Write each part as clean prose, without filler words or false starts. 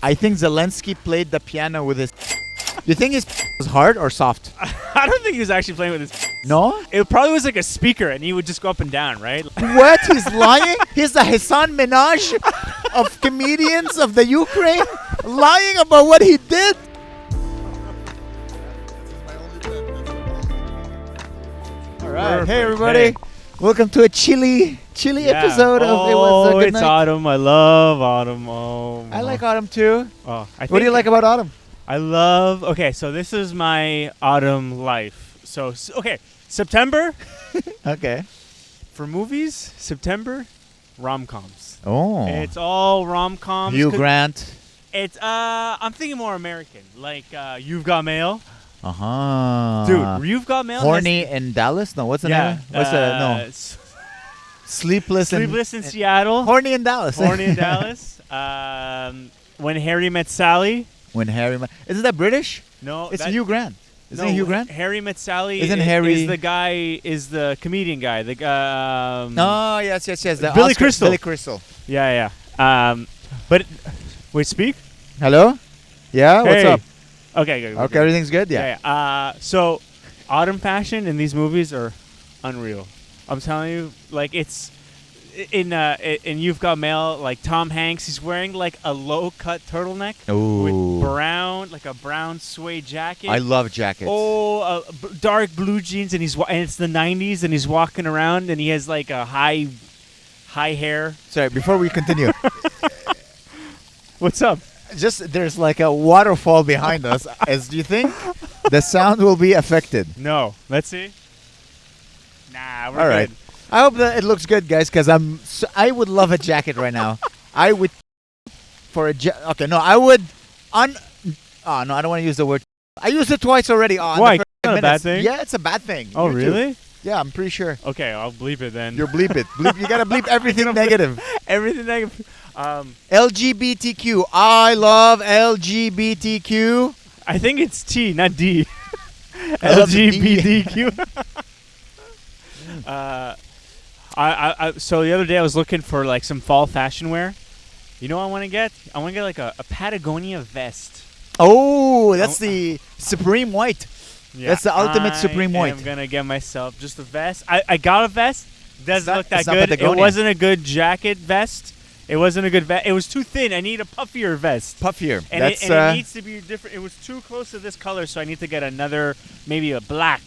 I think Zelensky played the piano with his. Do you think his was hard or soft? I don't think he was actually playing with his. No? It probably was like a speaker, and he would just go up and down, right? What? He's lying? He's the Hasan Minhaj of comedians of the Ukraine? Lying about what he did? All right. Perfect. Hey, everybody. Hey. Welcome to a chilly episode of It Was a Good it's Night. autumn. I love autumn. Oh, I like autumn, too. Oh, What do you like about autumn? I love. Okay, so this is my autumn life. So okay, September Okay. for movies. September, rom-coms. Oh. It's all rom-coms. Hugh Grant. It's I'm thinking more American, like You've Got Mail. Uh-huh. Dude, You've Got Mail. Horny in Dallas? No, what's the name? What's the no? Sleepless in Seattle. Horny in Dallas. Horny in Dallas. When Harry Met Sally. When Harry Isn't that British? No, It's Hugh Grant. Isn't it Hugh Grant? Harry Met Sally. Isn't Harry is the comedian guy? The Oh, yes. The Billy Crystal. Billy Crystal. Yeah. But wait, speak. Hello? Yeah, what's Hey. up? Okay, good. Okay, everything's good? Yeah. Yeah. So, autumn fashion in these movies are unreal. I'm telling you, like it's in You've Got Mail. Like Tom Hanks, he's wearing like a low-cut turtleneck with a brown suede jacket. I love jackets. Oh, dark blue jeans, and it's the '90s, and he's walking around, and he has like a high hair. Sorry, before we continue, What's up? just there's like a waterfall behind us. Do you think the sound will be affected? No. Let's see. Nah, we're All right. good. I hope that it looks good, guys, because I would love a jacket right now. I would for a okay. No, I would no, I don't want to use the word. I used it twice already. Why? It's not a bad thing? Yeah, it's a bad thing. Oh, You too. really? Yeah, I'm pretty sure. Okay, I'll bleep it then. You bleep it. You gotta bleep everything negative. Everything negative. LGBTQ. I love LGBTQ. I think it's T, not D. LGBTQ. So the other day I was looking for like some fall fashion wear. You know what I want to get? I want to get like a Patagonia vest. Oh, that's the Supreme White. Yeah, That's the ultimate Supreme White. I'm gonna get myself just a vest. I got a vest. Doesn't look that it's not good. It Patagonia. wasn't a good jacket vest. It wasn't a good vest. It was too thin. I need a puffier vest. Puffier. And, That's it needs to be different. It was too close to this color, so I need to get another, maybe a black,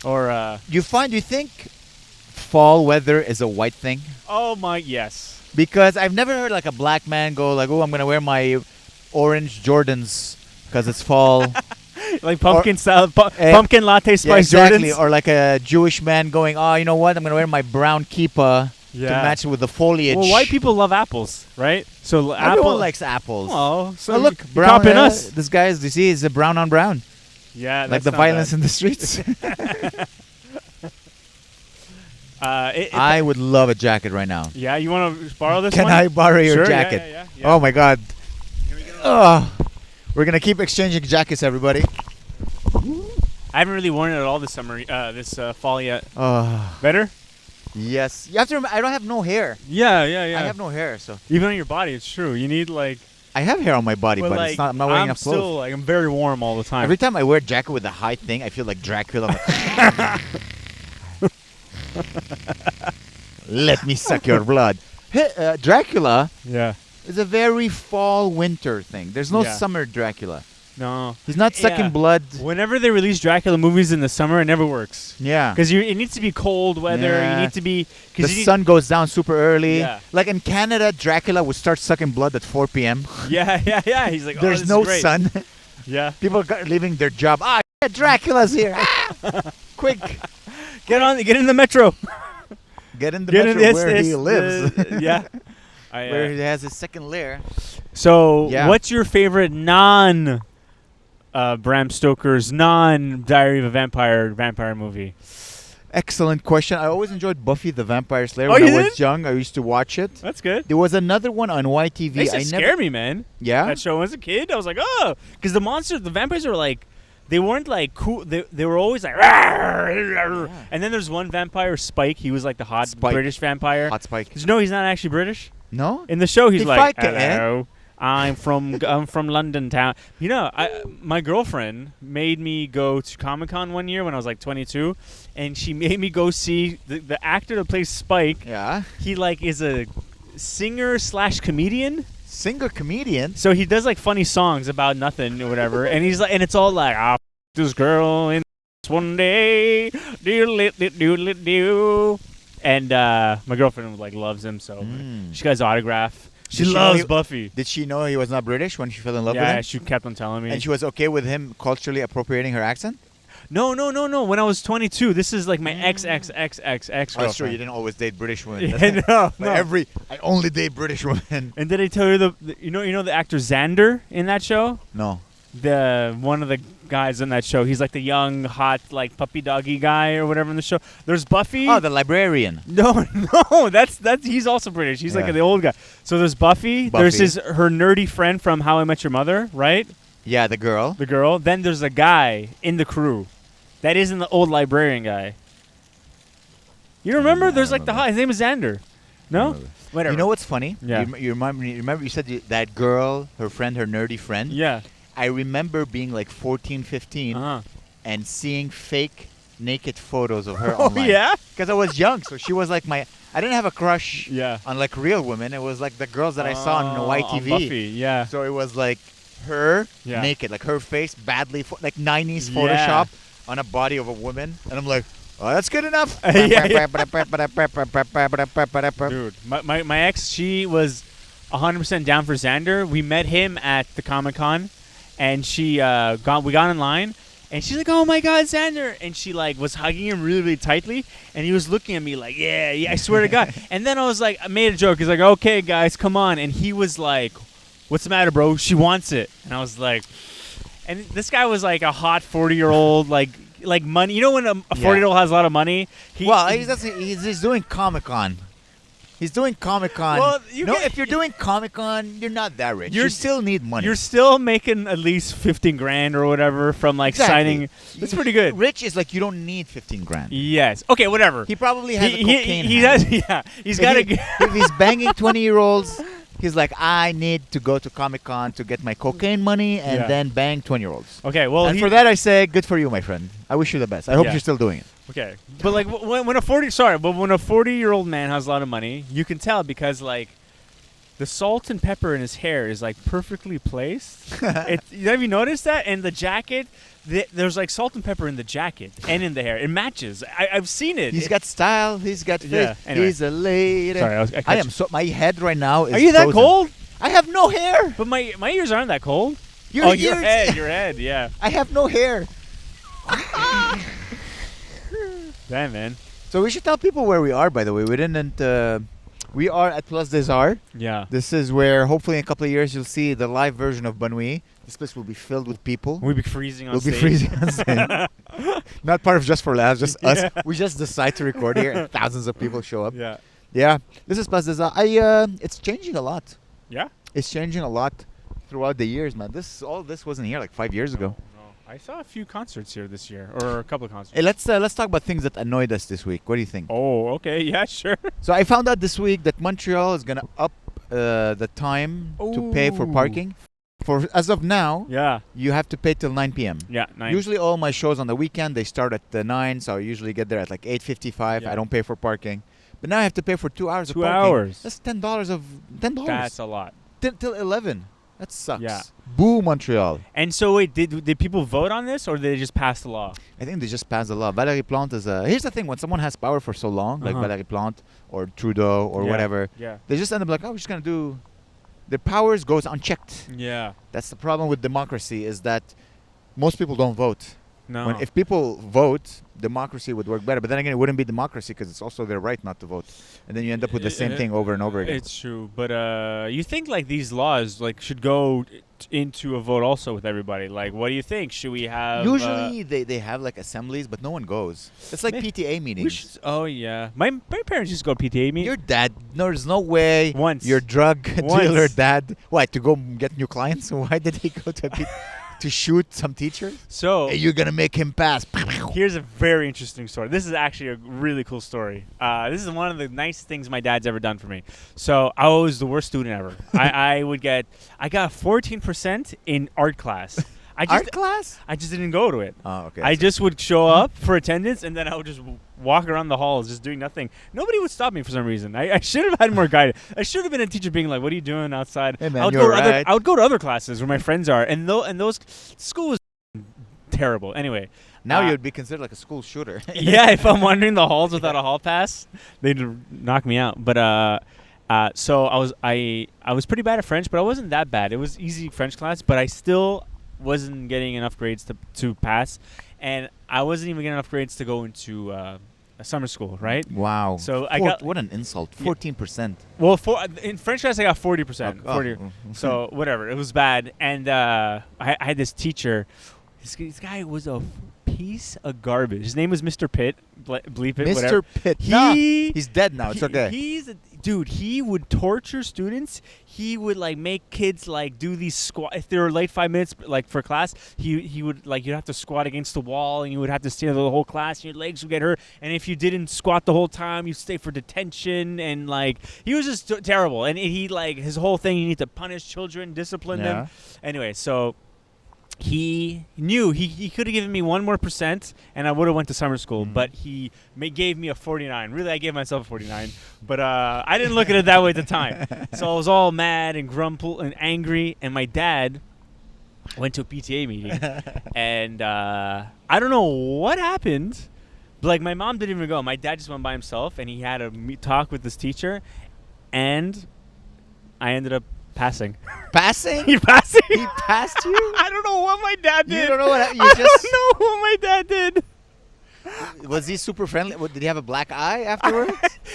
or You think fall weather is a white thing? oh my, yes. Because I've never heard like a black man go like, "Oh, I'm gonna wear my orange Jordans because it's fall." Like pumpkin style, pumpkin latte spice exactly. Jordans. Or like a Jewish man going, "Oh, you know what? I'm gonna wear my brown kippah to match it with the foliage." Well, white people love apples, right? So Everyone likes apples. Oh, so look, you're brown. copying us. This guy is. You see, is a brown on brown. Yeah, Like the violence in the streets. I would love a jacket right now. Yeah, you want to borrow this Can one? I borrow your Sure, jacket? Yeah. Oh my God. Oh, we're gonna keep exchanging jackets, everybody. I haven't really worn it at all this summer, this fall yet. Oh, Better? yes. You have to remember, I don't have no hair. Yeah. I have no hair, so Even on your body, it's true. You need like. I have hair on my body, but like, it's not. I'm not wearing enough clothes. still like I'm very warm all the time. Every time I wear a jacket with a high thing, I feel like Dracula. Let me suck your blood. Hey, Dracula Yeah. is a very fall-winter thing. There's no Yeah. summer Dracula. No. He's not sucking blood. Whenever they release Dracula movies in the summer, it never works. Yeah. Because it needs to be cold weather. Yeah. You need to be. The sun goes down super early. Yeah. Like in Canada, Dracula would start sucking blood at 4 p.m. Yeah. He's like, There's this no is great. sun. Yeah. People are leaving their job. Dracula's here. Quick. Get in the metro. Get in the metro where he lives. Yeah. Where he has his second lair. So, Yeah. what's your favorite Bram Stoker's non-Diary of a Vampire movie? Excellent question. I always enjoyed Buffy the Vampire Slayer Oh, when you I did? was young. I used to watch it. That's good. There was another one on YTV. They used to scare me, man. Yeah? That show as a kid, I was like, oh, because the vampires were like, they weren't like cool. They were always like, and then there's one vampire, Spike. He was like the hot Spike. British vampire. Hot Spike. Did you know he's not actually British? No? In the show, he's He like, fight, hello, I'm from London town. You know, my girlfriend made me go to Comic-Con one year when I was like 22, and she made me go see the actor that plays Spike. Yeah. He like is a singer/comedian. Singer-comedian? So he does like funny songs about nothing or whatever, and he's like, and it's all like, "I this girl in one day, do." And my girlfriend like loves him, so she got his autograph. She loves Buffy. Did she know he was not British when she fell in love with him? Yeah, she kept on telling me. And she was okay with him culturally appropriating her accent? No. When I was 22, this is like my ex girlfriend. Oh, sure, you didn't always date British women. Yeah, no. I only date British women. And did I tell you you know the actor Xander in that show? No. One of the guys in that show. He's like the young, hot, like puppy doggy guy or whatever in the show. There's Buffy. Oh, the librarian. No, that's he's also British. He's like the old guy. So there's Buffy. There's her nerdy friend from How I Met Your Mother, right? Yeah, the girl. The girl. Then there's a guy in the crew that isn't the old librarian guy. You remember? There's like his name is Xander. No? Whatever. You know what's funny? Yeah. You remember you said that girl, her friend, her nerdy friend? Yeah. I remember being like 14, 15 and seeing fake naked photos of her online. Yeah? Because I was young, so she was like I didn't have a crush on like real women. It was like the girls that I saw on YTV. On Buffy, yeah. So it was like her naked, like her face badly, like 90s Photoshop on a body of a woman. And I'm like, oh, that's good enough. Dude, my ex, she was 100% down for Xander. We met him at the Comic-Con, and we got in line, and she's like, "Oh my God, Xander!" And she like was hugging him really, really tightly, and he was looking at me like, "Yeah, I swear to God." And then I was like, I made a joke. He's like, "Okay, guys, come on," and he was like, "What's the matter, bro? She wants it." And I was like, and this guy was like a hot 40-year-old, like money. You know when a 40-year-old has a lot of money? He's doing Comic-Con. He's doing Comic-Con. Well, if you're doing Comic-Con, you're not that rich. You still need money. You're still making at least 15 grand or whatever from like signing. That's pretty good. Rich is like you don't need 15 grand. Yes. Okay, whatever. He probably has a cocaine He habit. does. Yeah. He's got to. If he's banging 20-year-olds, he's like, I need to go to Comic-Con to get my cocaine money and then bang 20-year-olds. Okay, well, and for that I say, good for you, my friend. I wish you the best. I hope you're still doing it. Okay, but like when a 40-year-old man has a lot of money, you can tell because like the salt and pepper in his hair is like perfectly placed. Have you noticed that? And the jacket, there's like salt and pepper in the jacket and in the hair. It matches. I've seen it. He's got style. He's got face. Yeah, anyway. He's a lady. Sorry, I am so. My head right now is. Are you that frozen. cold? I have no hair. But my ears aren't that cold. Your head. Yeah. I have no hair. Damn, man. So we should tell people where we are. By the way, we didn't. We are at Place des Arts. Yeah. This is where hopefully in a couple of years you'll see the live version of Bonne Nuit. This place will be filled with people. We'll be freezing on stage. We'll be freezing on stage. Not part of Just for Laughs, just us. We just decide to record here and thousands of people show up. Yeah. Yeah. This is Place des Arts. It's changing a lot. Yeah? It's changing a lot throughout the years, man. All this wasn't here like 5 years ago. No. I saw a few concerts here this year, or a couple of concerts. Hey, let's talk about things that annoyed us this week. What do you think? Oh, okay. Yeah, sure. So I found out this week that Montreal is gonna up the time to pay for parking. For as of now, you have to pay till 9 p.m. Yeah, 9. Usually all my shows on the weekend they start at 9, so I usually get there at like 8:55. I don't pay for parking, but now I have to pay for 2 hours of parking. 2 hours. That's $10. That's a lot. Till 11. That sucks. Yeah. Boo, Montreal. And so wait, did people vote on this, or did they just pass the law? I think they just passed the law. Valérie Plante is here's the thing: when someone has power for so long, like Valérie Plante or Trudeau or whatever, they just end up like, oh, we're just gonna do. Their powers goes unchecked. Yeah. That's the problem with democracy: is that most people don't vote. No. If people vote, democracy would work better. But then again, it wouldn't be democracy because it's also their right not to vote. And then you end up with the same thing over and over again. It's true. But you think like these laws like should go into a vote also with everybody? Like, what do you think? Should we have... Usually they have like assemblies, but no one goes. It's like PTA meetings. Oh, yeah. My parents used to go to PTA meetings. Your dad, there's no way Once. your drug dealer dad... What, to go get new clients? Why did he go to a to shoot some teachers? So Hey, you're gonna make him pass. here's a very interesting story. This is actually a really cool story. This is one of the nice things my dad's ever done for me. So I was the worst student ever. I got 14% in art class. Art class? I just didn't go to it. Oh, okay. I just would show up for attendance, and then I would just walk around the halls just doing nothing. Nobody would stop me for some reason. I should have had more guidance. I should have been a teacher being like, what are you doing outside? Hey, man, I would go to other classes where my friends are, and those school was terrible. Anyway. Now you'd be considered like a school shooter. Yeah, if I'm wandering the halls without a hall pass, they'd knock me out. But so I was pretty bad at French, but I wasn't that bad. It was easy French class, but I still wasn't getting enough grades to pass, and I wasn't even getting enough grades to go into a summer school, right? Wow. So I got what an insult. 14%. well in French class I got 40%. Oh. 40. So whatever, it was bad, and I had this teacher. This guy was a piece of garbage. His name was Mr. Pitt. Bleep it. Mr. Whatever. Pitt. He's dead now. It's okay. Dude, he would torture students. He would like make kids like do these squat. If they were late 5 minutes like for class, he would like you'd have to squat against the wall, and you would have to stand the whole class, and your legs would get hurt. And if you didn't squat the whole time, you'd stay for detention. And like he was just terrible. And he like his whole thing, you need to punish children, discipline them. Anyway, so he knew he could have given me 1 more %, and I would have went to summer school. But he gave me a 49. Really, I gave myself a 49. But I didn't look at it that way at the time. So I was all mad and grumble and angry. And my dad went to a PTA meeting, and I don't know what happened. But like my mom didn't even go. My dad just went by himself, and he had a talk with this teacher, and I ended up passing. Passing? He passed me. He passed you? I don't know what my dad did. You don't know what I don't know what my dad did. Was he super friendly? Did he have a black eye afterwards?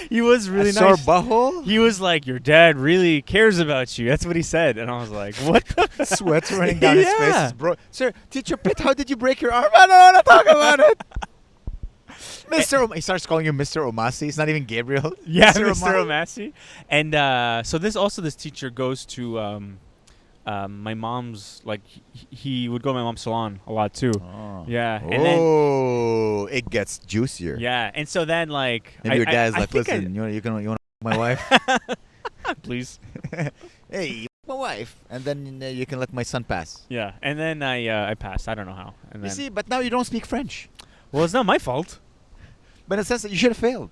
He was really a nice. sore butthole? He was like, your dad really cares about you. That's what he said. And I was like, what? Sweat's running down his Yeah. face. Bro, sir, Teacher Pitt, how did you break your arm? I don't want to talk about it. He starts calling you Mr. Omassi. It's not even Gabriel. Yeah, Mr. Omassi. And so this teacher goes to my mom's, like, he would go to my mom's salon a lot too. Oh. Yeah. And then it gets juicier. yeah. And so then, like, And your dad's like, listen, you want my wife? please. Hey, my wife. And then you can let my son pass. Yeah. And then I passed. I don't know how. And You then, see, but now you don't speak French. well, it's not my fault. But in a sense that you should have failed.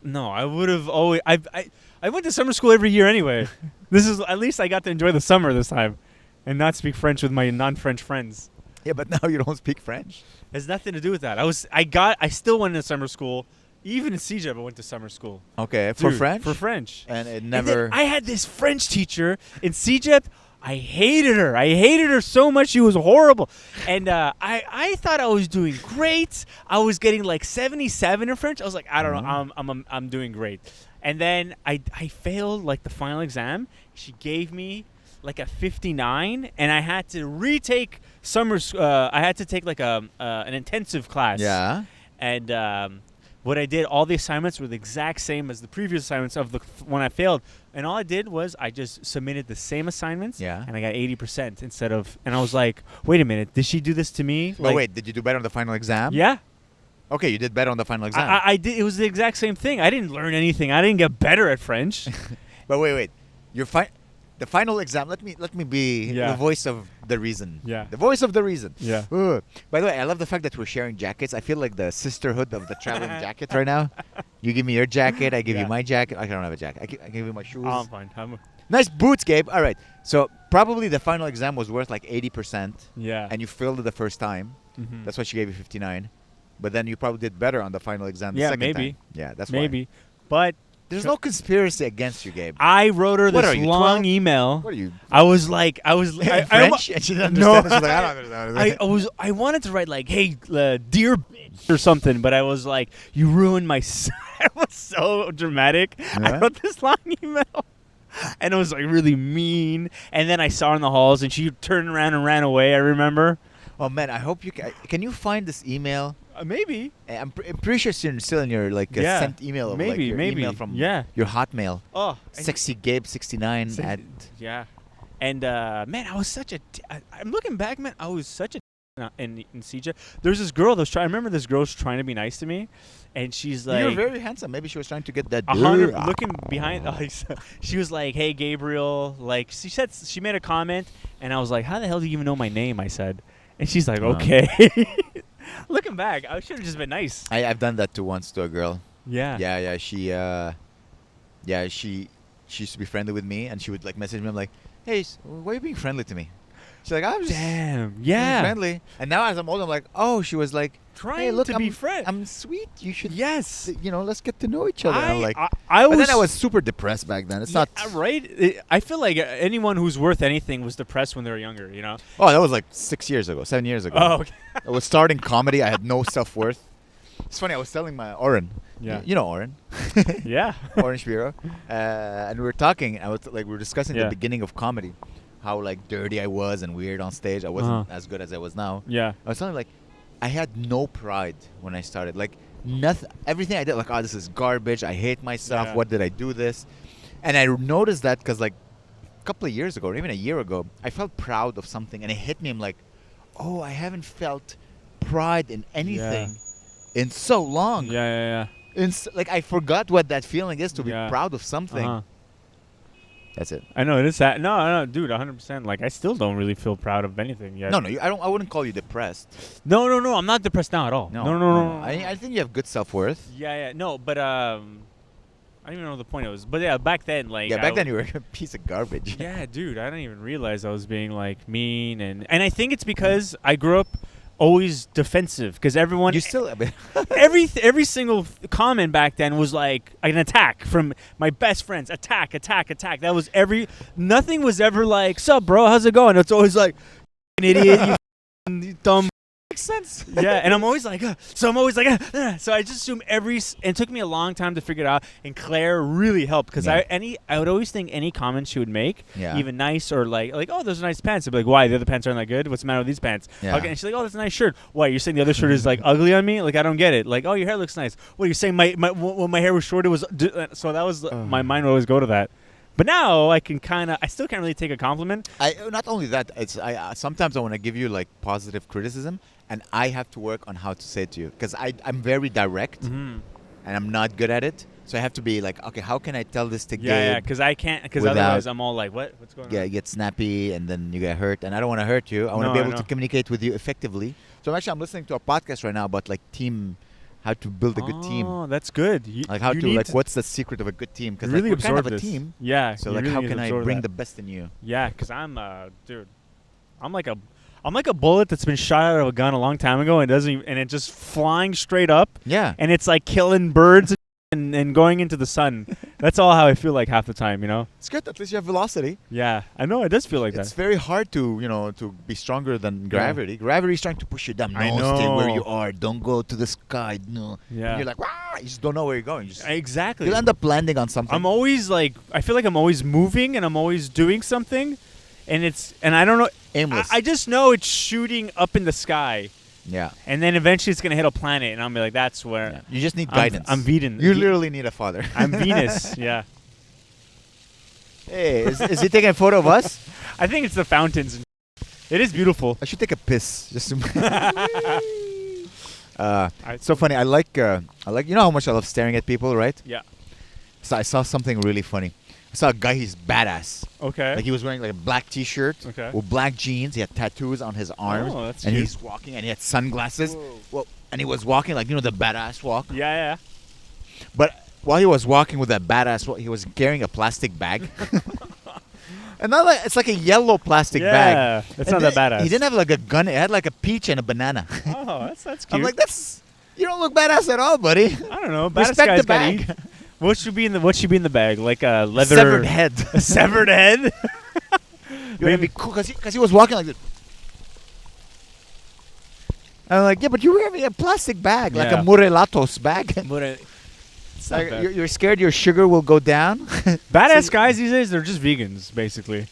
No, I would have always. I went to summer school every year anyway. This is at least I got to enjoy the summer this time, and not speak French with my non-French friends. Yeah, but now you don't speak French. It has nothing to do with that. I still went to summer school. Even in CJEP, I went to summer school. Okay, for Dude, French? For French. And it And never... then I had this French teacher in CJEP. I hated her. I hated her so much. She was horrible. And I thought I was doing great. I was getting like 77 in French. I was like, I don't know. I'm doing great. And then I failed like the final exam. She gave me like a 59, and I had to retake I had to take like an intensive class. Yeah. And what I did, all the assignments were the exact same as the previous assignments of the when I failed. And all I did was I just submitted the same assignments. Yeah. And I got 80% instead of. And I was like, wait a minute, did she do this to me? But wait, did you do better on the final exam? Yeah. Okay, you did better on the final exam. I did. It was the exact same thing. I didn't learn anything. I didn't get better at French. But wait. The final exam, let me be the voice of the reason. Yeah. The voice of the reason. Yeah. By the way, I love the fact that we're sharing jackets. I feel like the sisterhood of the traveling jacket right now. You give me your jacket, I give you my jacket. I don't have a jacket. I give you my shoes. I'm fine. Nice boots, Gabe. All right. So probably the final exam was worth like 80%. Yeah. And you failed it the first time. Mhm. That's why she gave you 59. But then you probably did better on the final exam the Yeah, second maybe. time. Yeah, that's Maybe. why. But There's no conspiracy against you, Gabe. I wrote her What this are you, long 12? email. What are you? I was like, French? And she didn't No. understand it. She's like, I don't understand. I wanted to write like, hey, dear bitch or something, but I was like, you ruined my. It was so dramatic. I Yeah? wrote this long email, and it was like really mean. And then I saw her in the halls, and she turned around and ran away. I remember. Oh man, I hope you can you find this email? Maybe. I'm pretty sure it's still in your like sent email of maybe your email from yeah. your Hotmail. Oh, Sexy Gabe 69 at yeah. And man, I was such a. I'm looking back, man. I was such a in CJ. There's this girl that was trying. I remember this girl was trying to be nice to me, and she's like, You're very handsome. Maybe she was trying to get that. 100. Looking behind, she was like, "Hey, Gabriel." Like she made a comment, and I was like, "How the hell do you even know my name?" I said, and she's like, "Okay." Looking back, I should have just been nice. I've done that once to a girl. Yeah. Yeah. She used to be friendly with me, and she would like message me. I'm like, "Hey, why are you being friendly to me?" She's like, "I'm just Damn. being Yeah. friendly." And now as I'm older, I'm like, "Oh, she was like Trying hey, look, to be friends. I'm sweet. You should, Yes. let's get to know each other." I'm like, I but was. then I was super depressed back then. It's not. right. I feel like anyone who's worth anything was depressed when they were younger. You know. Oh, that was like 7 years ago. Oh. Okay. I was starting comedy. I had no self worth. It's funny. I was telling my Oren. Yeah. You know Oren. Yeah. Oren Shapiro. And we were talking. I was like, we were discussing the Yeah. beginning of comedy, how like dirty I was and weird on stage. I wasn't as good as I was now. Yeah. I was telling like, I had no pride when I started. Like nothing. Everything I did, like, oh, this is garbage. I hate myself. Yeah. What did I do this? And I noticed that because like a couple of years ago, or even a year ago, I felt proud of something, and it hit me. I'm like, oh, I haven't felt pride in anything in so long. Yeah. Like I forgot what that feeling is to be Yeah. proud of something. Uh-huh. That's it. I know it is that. No, dude, 100%. Like I still don't really feel proud of anything yet. No, I wouldn't call you depressed. No. I'm not depressed now at all. No. I think you have good self worth. Yeah. No, but I don't even know what the point was. But yeah, back then, like. Yeah, back then you were a piece of garbage. Yeah, dude, I didn't even realize I was being like mean, and I think it's because I grew up always defensive because everyone. You still. every single comment back then was like an attack from my best friends. Attack. That was nothing was ever like, "Sup, bro? How's it going?" It's always like, "An idiot, you dumb." Makes sense. Yeah, and I'm always like, so I'm always like, so I just assume and it took me a long time to figure it out. And Claire really helped because Yeah. I would always think any comment she would make, Yeah. even nice or like, oh, those are nice pants. I'd be like, why? The other pants aren't that good. What's the matter with these pants? Yeah. Okay, and she's like, oh, that's a nice shirt. Why? You're saying the other shirt is like ugly on me? Like I don't get it. Like, oh, your hair looks nice. What you're saying? When my hair was short, it was. So that was my mind would always go to that. But now I still can't really take a compliment. Not only that, sometimes I want to give you like positive criticism, and I have to work on how to say it to you because I'm very direct, and I'm not good at it. So I have to be like, okay, how can I tell this to Gabe? Yeah, because I can't. Because without- otherwise, I'm all like, what's going on? Yeah, you get snappy, and then you get hurt, and I don't want to hurt you. I want to No, be I able to know. communicate with you effectively. So I'm listening to a podcast right now about like how to build a good team. Oh, that's good. Like how to what's the secret of a good team? Because really like, we're kind of a absorb this. team. Yeah. So you like, really how need to can I absorb bring that. the best in you? Yeah, because I'm dude. I'm like a bullet that's been shot out of a gun a long time ago and it's just flying straight up Yeah. and it's like killing birds and going into the sun. That's all how I feel like half the time, you know? It's good. At least you have velocity. Yeah, I know. It does feel like It's that. very hard to be stronger than gravity. Gravity is trying to push you down. I No, stay where know. you are. Don't go to the sky. No. Yeah. And you're like, Wah! You just don't know where you're going. Exactly. You'll end up landing on something. I'm always like, I feel like I'm always moving and I'm always doing something, and I don't know. Aimless. I just know it's shooting up in the sky, Yeah. and then eventually it's gonna hit a planet, and I'll be like, that's where Yeah. You just need guidance. I'm Venus. You literally need a father. I'm Venus. Yeah. Hey, is he taking a photo of us? I think it's the fountains. It is beautiful. I should take a piss just to. It's so funny. I like you know how much I love staring at people, right? Yeah. So I saw something really funny. I saw a guy. He's badass. Okay. Like he was wearing like a black T-shirt Okay. with black jeans. He had tattoos on his arms, Oh, that's and cute. he's walking, and he had sunglasses. Whoa. Well, and he was walking like the badass walk. Yeah. But while he was walking with that badass walk, he was carrying a plastic bag. And not like it's like a yellow plastic bag. Yeah. That's And not that then badass. He didn't have like a gun. It had like a peach and a banana. Oh, that's cute. I'm like, you don't look badass at all, buddy. I don't know. Badass Respect guys the bag. gotta eat. What should be in the bag? Like a leather Severed head. A severed head. You want to be cool because he was walking like this. I'm like, yeah, but you were having a plastic bag, like a Yeah. Morelatos bag. It's not Like, bad. you're scared your sugar will go down. Badass guys these days, they're just vegans, basically.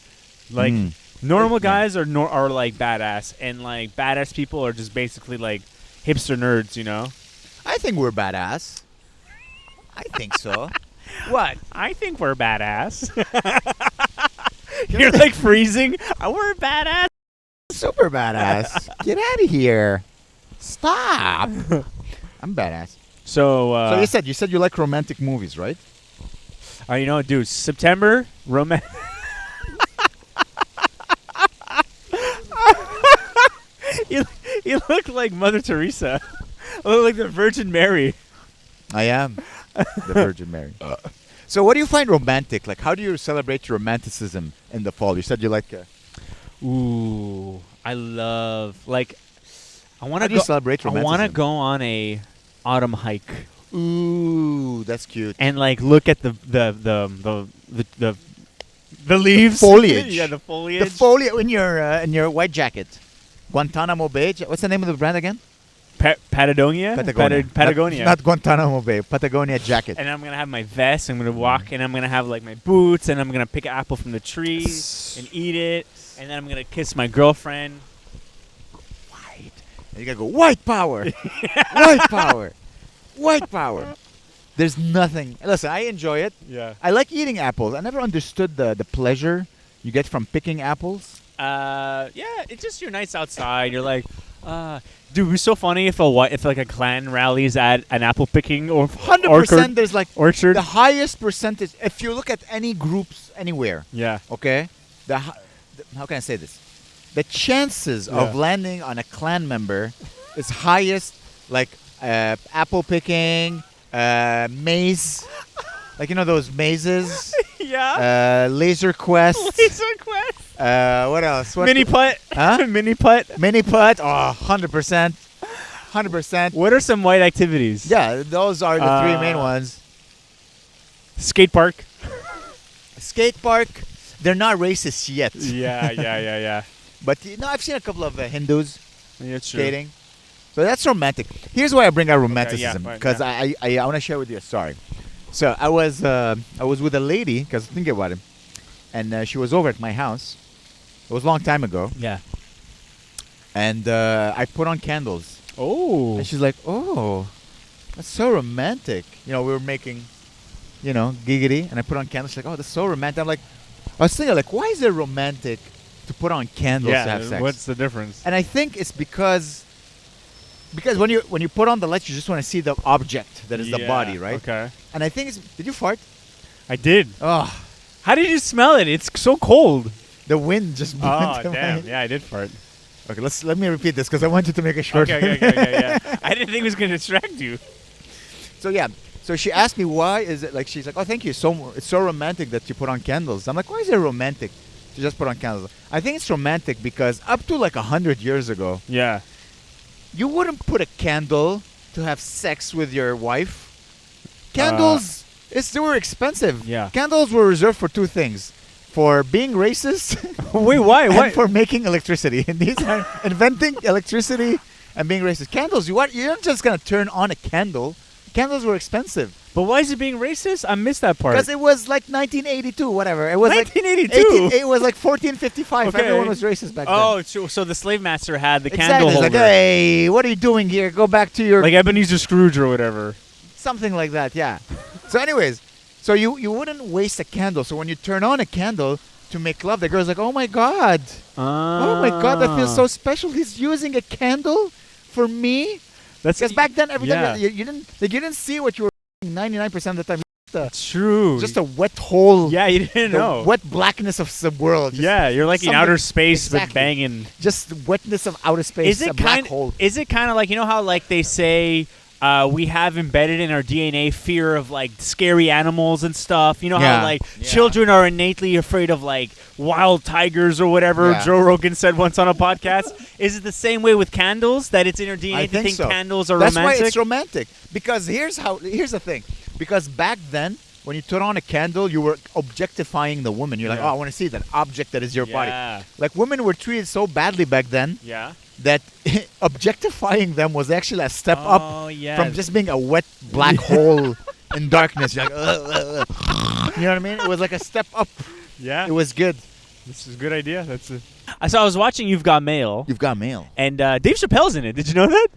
Like Mm. normal Yeah. guys are like badass, and like badass people are just basically like hipster nerds, you know. I think we're badass. I think so. What? I think we're badass. You're like freezing. We're badass. Super badass. Get out of here. Stop. I'm badass. So So you said you like romantic movies, right? you know, dude, September romantic. You look like Mother Teresa. You look like the Virgin Mary. I am the Virgin Mary. So what do you find romantic? Like, how do you celebrate your romanticism in the fall? You said you like... Ooh, I love I want how to do you celebrate I romanticism? want to go on a autumn hike Ooh, that's cute. and look at the leaves, foliage. yeah, the foliage. The foliage in your white jacket. Guantanamo Bay. What's the name of the brand again? Patagonia. Patagonia. Not Guantanamo Bay. Patagonia jacket. And I'm gonna have my vest. I'm gonna walk, and I'm gonna have like my boots, and I'm gonna pick an apple from the tree and eat it, and then I'm gonna kiss my girlfriend. White. And you gotta go white power. White power. White power. There's nothing. Listen, I enjoy it. Yeah. I like eating apples. I never understood the pleasure you get from picking apples. Yeah, it's just your nights outside. You're like, dude, it's so funny if like a clan rallies at an apple picking or 100%. There's like orchard. the highest percentage. If you look at any groups anywhere, Yeah. okay, how can I say this? The chances of landing on a clan member is highest. Like apple picking, maze, like those mazes. Yeah. Laser quest. Laser quest. What else? Mini putt. Huh? Mini putt. Mini putt. Oh, 100%. 100%. What are some white activities? Yeah, those are the three main ones. Skate park. Skate park. They're not racist yet. Yeah. But I've seen a couple of Hindus Yeah, it's true. skating. So that's romantic. Here's why I bring out romanticism, fine, because I want to share with you a story. So I was with a lady, because think about it, and she was over at my house. It was a long time ago, Yeah. and I put on candles, Oh. and she's like, "Oh, that's so romantic." We were making, giggity, and I put on candles. She's like, "Oh, that's so romantic." I'm like, I was thinking, like, why is it romantic to put on candles to have sex? What's the difference? And I think it's because when you put on the lights, you just want to see the object that is the body, right? Okay. And I think did you fart? I did. Oh, How did you smell it? It's so cold. the wind just blew Oh, into damn. my... Yeah, I did fart. Okay, let me repeat this because I wanted to make a short. Okay. I didn't think it was going to distract you. So she asked me why is it like she's like, "Oh, thank you it's so romantic that you put on candles." I'm like, "Why is it romantic to just put on candles?" I think it's romantic because up to like 100 years ago, Yeah. you wouldn't put a candle to have sex with your wife. Candles, they were expensive. Yeah. Candles were reserved for two things: for being racist Wait, why? and Why? for making electricity. And these are inventing electricity and being racist. Candles, you're not just gonna turn on a candle. Candles were expensive But why is it being racist? I missed that part. because it was like 1982, whatever. It was 1982? It was like 1455. Okay. Everyone was racist back then. Oh, so the slave master had the exactly. candle It's holder. like, hey, what are you doing here? Go back to your Like Ebenezer Scrooge or whatever. something like that. Yeah. So, anyways, so you wouldn't waste a candle. So when you turn on a candle to make love, the girl's like, "Oh my god, oh my god, that feels so special. He's using a candle for me." That's Because back then, every yeah. time you didn't see what you were 99% of the time. That's true. Just a wet hole. Yeah, you didn't The know. wet blackness of the world. Just, Yeah, you're like in something- outer space exactly. but banging. just wetness of outer space. A black hole. Is it kind of like, you know how like they say we have embedded in our DNA fear of like scary animals and stuff? You know Yeah. how like Yeah. children are innately afraid of like wild tigers or whatever Yeah. Joe Rogan said once on a podcast? Is it the same way with candles, that it's in our DNA I to think so. candles are That's romantic? why it's romantic. Because here's the thing. Because back then, when you turn on a candle, you were objectifying the woman. You're like, Yeah. "Oh, I want to see that object that is your body." Yeah. Like women were treated so badly back then Yeah. that objectifying them was actually a step up Oh, yeah. from just being a wet black hole in darkness. You're like, ugh. You know what I mean? It was like a step up. Yeah. It was good. This is a good idea. So I was watching You've Got Mail, You've got mail. and Dave Chappelle's in it. Did you know that?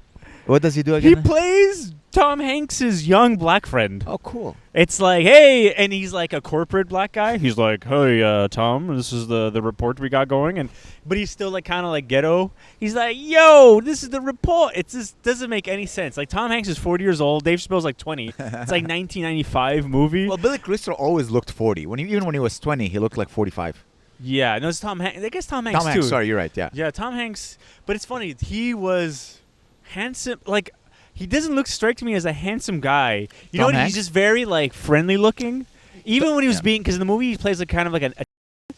What does he do He again? plays Tom Hanks's young black friend. Oh, cool. It's like, hey, and he's like a corporate black guy. He's like, hey, Tom, this is the report we got going, but he's still like kind of like ghetto. He's like, yo, this is the report. It just doesn't make any sense. Like Tom Hanks is 40 years old. Dave Chappelle's like 20. It's like 1995 movie. Well, Billy Crystal always looked 40. Even when he was 20, he looked like 45. Yeah, no, it's Tom Hanks. I guess Tom Hanks Tom too. Hanks, sorry, you're right. Yeah. Yeah, Tom Hanks. But it's funny. He was handsome. Like. He doesn't strike to me as a handsome guy. You know what? Hanks? He's just very like friendly looking. Even when he was being, because in the movie he plays like kind of like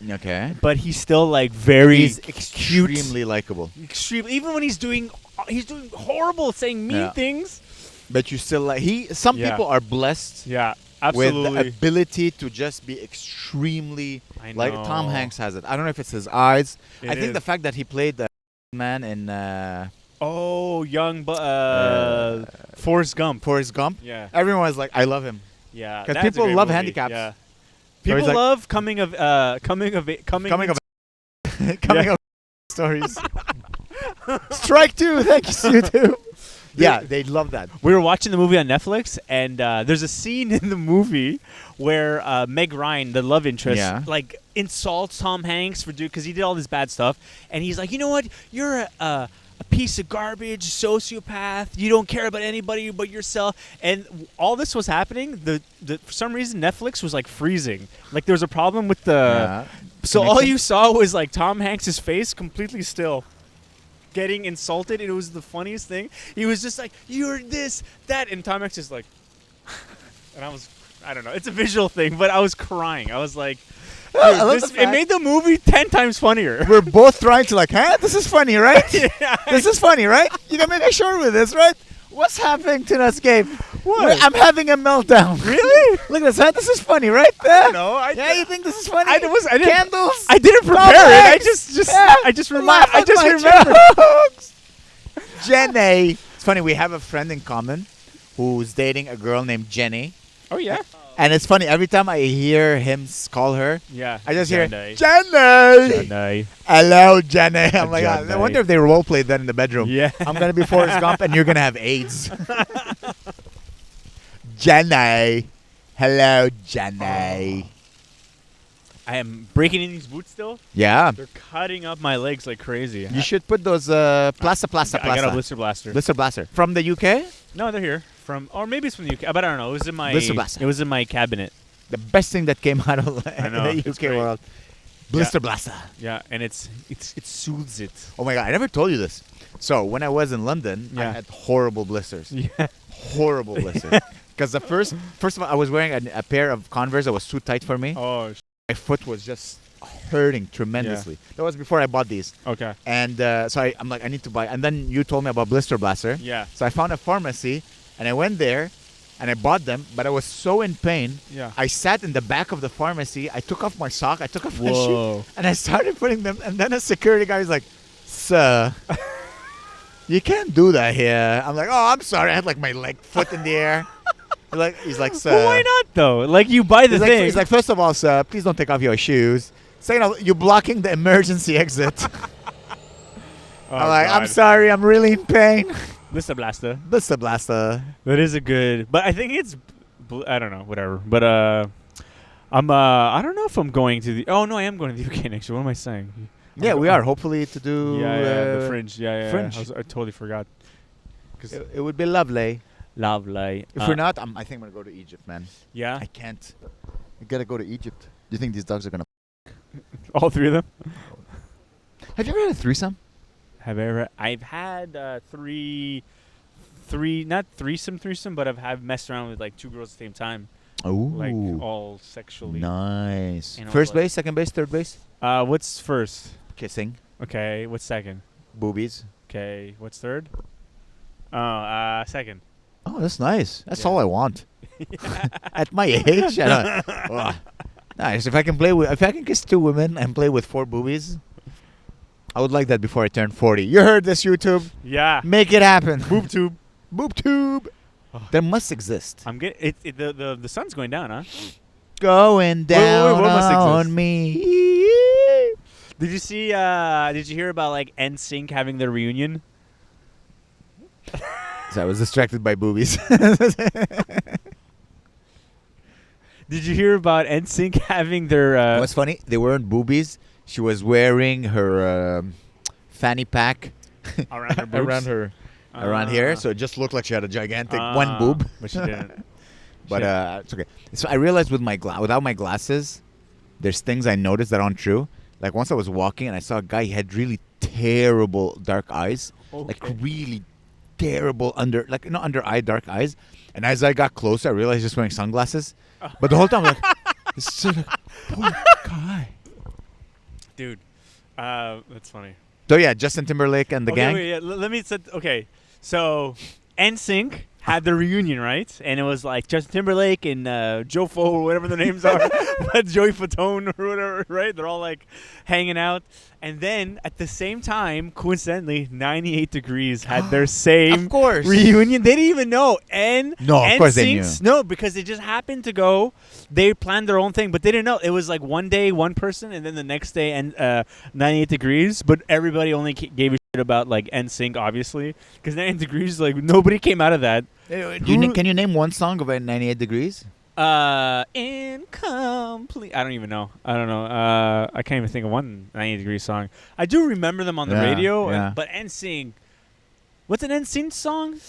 Okay. but he's still like very He's cute. extremely likable. Extremely. Even when he's doing horrible, saying mean things. But you still like some people are blessed Yeah, with absolutely. the ability to just be extremely I like know. Tom Hanks has it. I don't know if it's his eyes. It I think is. the fact that he played the man in young Forrest Gump. Forrest Gump. Yeah, Everyone was like, I love him. yeah. 'Cause that's a people great love movie. handicaps. Yeah. So he's People like- love coming of Coming Yeah. of stories. Strike two. Thank you, YouTube. Yeah, they love that. We were watching the movie on Netflix, and there's a scene in the movie where Meg Ryan, the love interest, like insults Tom Hanks because he did all this bad stuff, and he's like, you know what, you're a piece of garbage, sociopath. You don't care about anybody but yourself. And all this was happening. For some reason, Netflix was like freezing. Like there was a problem with the. So all connection? you saw was like Tom Hanks's face completely still. Getting insulted. It was the funniest thing. He was just like, "You're this, that," and Tom Hanks is like, and I don't know. It's a visual thing, but I was crying. I was like, dude, I love the it fact- made the movie 10 times funnier. We're both trying to like, this is funny, right? Yeah. This is funny, right? You can make a short with this, right? What's happening to us, Gabe? What? I'm having a meltdown. Really? Look at this, huh? This is funny, right? No, You think this is funny? I didn't. Candles? I didn't prepare Tom it. I Hanks? just Yeah. I just Laugh I at just my remembered. jokes. Jenny. It's funny, we have a friend in common who's dating a girl named Jenny. Oh yeah. And it's funny, every time I hear him call her, Yeah. I just hear, Jenny. Jenny! Hello, Jenny. I'm like, I Jenny. wonder if they role played that in the bedroom. Yeah. I'm going to be Forrest Gump and you're going to have AIDS. Jenny. Hello, Jenny. I am breaking in these boots still. Yeah. They're cutting up my legs like crazy. You should put those Plaza. I got a Blister Blaster. Blister Blaster. From the UK? No, they're here or maybe it's from the UK, but I don't know. It was in my Blister Blaster. It was in my cabinet. The best thing that came out of I know, the it's UK great. world. Blister Blaster. Yeah, and it soothes it. Oh my God, I never told you this. So when I was in London, I Yeah. had horrible blisters. Yeah. Horrible blisters. Because the first of all, I was wearing a pair of Converse that was too tight for me. Oh. My foot was just hurting tremendously. That was before I bought these. Okay. And so I'm like, I need to buy. And then you told me about Blister Blaster. Yeah. So I found a pharmacy, and I went there, and I bought them. But I was so in pain. Yeah. I sat in the back of the pharmacy. I took off my sock. I took off my shoe. Whoa. And I started putting them. And then a security guy was like, "Sir, you can't do that here." I'm like, "Oh, I'm sorry." I had like my foot in the air. He's like, "Sir." Well, why not though? Like you buy the thing. He's like, "First of all, sir, please don't take off your shoes. Second of all, you're blocking the emergency exit." Oh, I'm like, God. "I'm sorry. I'm really in pain." Blister Blaster. Blister Blaster. That is a good, but I think it's, I don't know, whatever. But I don't know if I'm going to the. Oh no, I am going to the UK next year. What am I saying? Yeah, we are. Hopefully to do. The Fringe. Yeah. Fringe. I totally forgot. Cause It would be lovely. lovely. If we're not, I think I'm gonna go to Egypt, man. Yeah. I can't. I gotta go to Egypt. Do you think these dogs are gonna? All three of them. Have you ever had a threesome? Have I ever? I've had three, not threesome, but I've messed around with like two girls at the same time, Oh, like all sexually. nice. You know, First like- base, second base, third base. What's first? Kissing, Okay. What's second? boobies. Okay. What's third? Oh, second. Oh, that's nice. That's Yeah. all I want. At my age, I don't. Ugh. Nice. If I can kiss two women and play with four boobies, I would like that before I turn 40. You heard this, YouTube? Yeah. Make it happen. Boob tube. Boob tube. There must exist. I'm getting the sun's going down, huh? Going down what must exist? on me. Did you see? Did you hear about like NSYNC having their reunion? So I was distracted by boobies. Did you hear about NSYNC having their? What's funny? They weren't boobies. She was wearing her fanny pack Around her boobs? around here, so it just looked like she had a gigantic one boob. But she didn't. But it's okay. So I realized without my glasses, there's things I noticed that aren't true. Like once I was walking and I saw a guy, he had really terrible dark eyes, like really terrible under eye dark eyes. And as I got closer, I realized he's just wearing sunglasses. But the whole time, I'm like, this is like, poor guy. Dude, that's funny. So yeah, Justin Timberlake and the gang. Wait, let me set. Okay, so NSYNC had the reunion, right? And it was like Justin Timberlake and Jofo or whatever the names are, but Joey Fatone or whatever, right? They're all like hanging out. And then at the same time, coincidentally, 98 Degrees had their same Of course. reunion. They didn't even know. And No, of course they knew. No, because they just happened to go. They planned their own thing, but they didn't know. It was like one day, one person, and then the next day, and 98 Degrees. But everybody only gave a shit about like NSYNC, obviously, because 98 Degrees, like nobody came out of that. Can you name one song of 98 Degrees? Incomplete. I don't even know. I don't know. I can't even think of one 98 Degrees song. I do remember them on the radio, but NSYNC. What's an NSYNC song?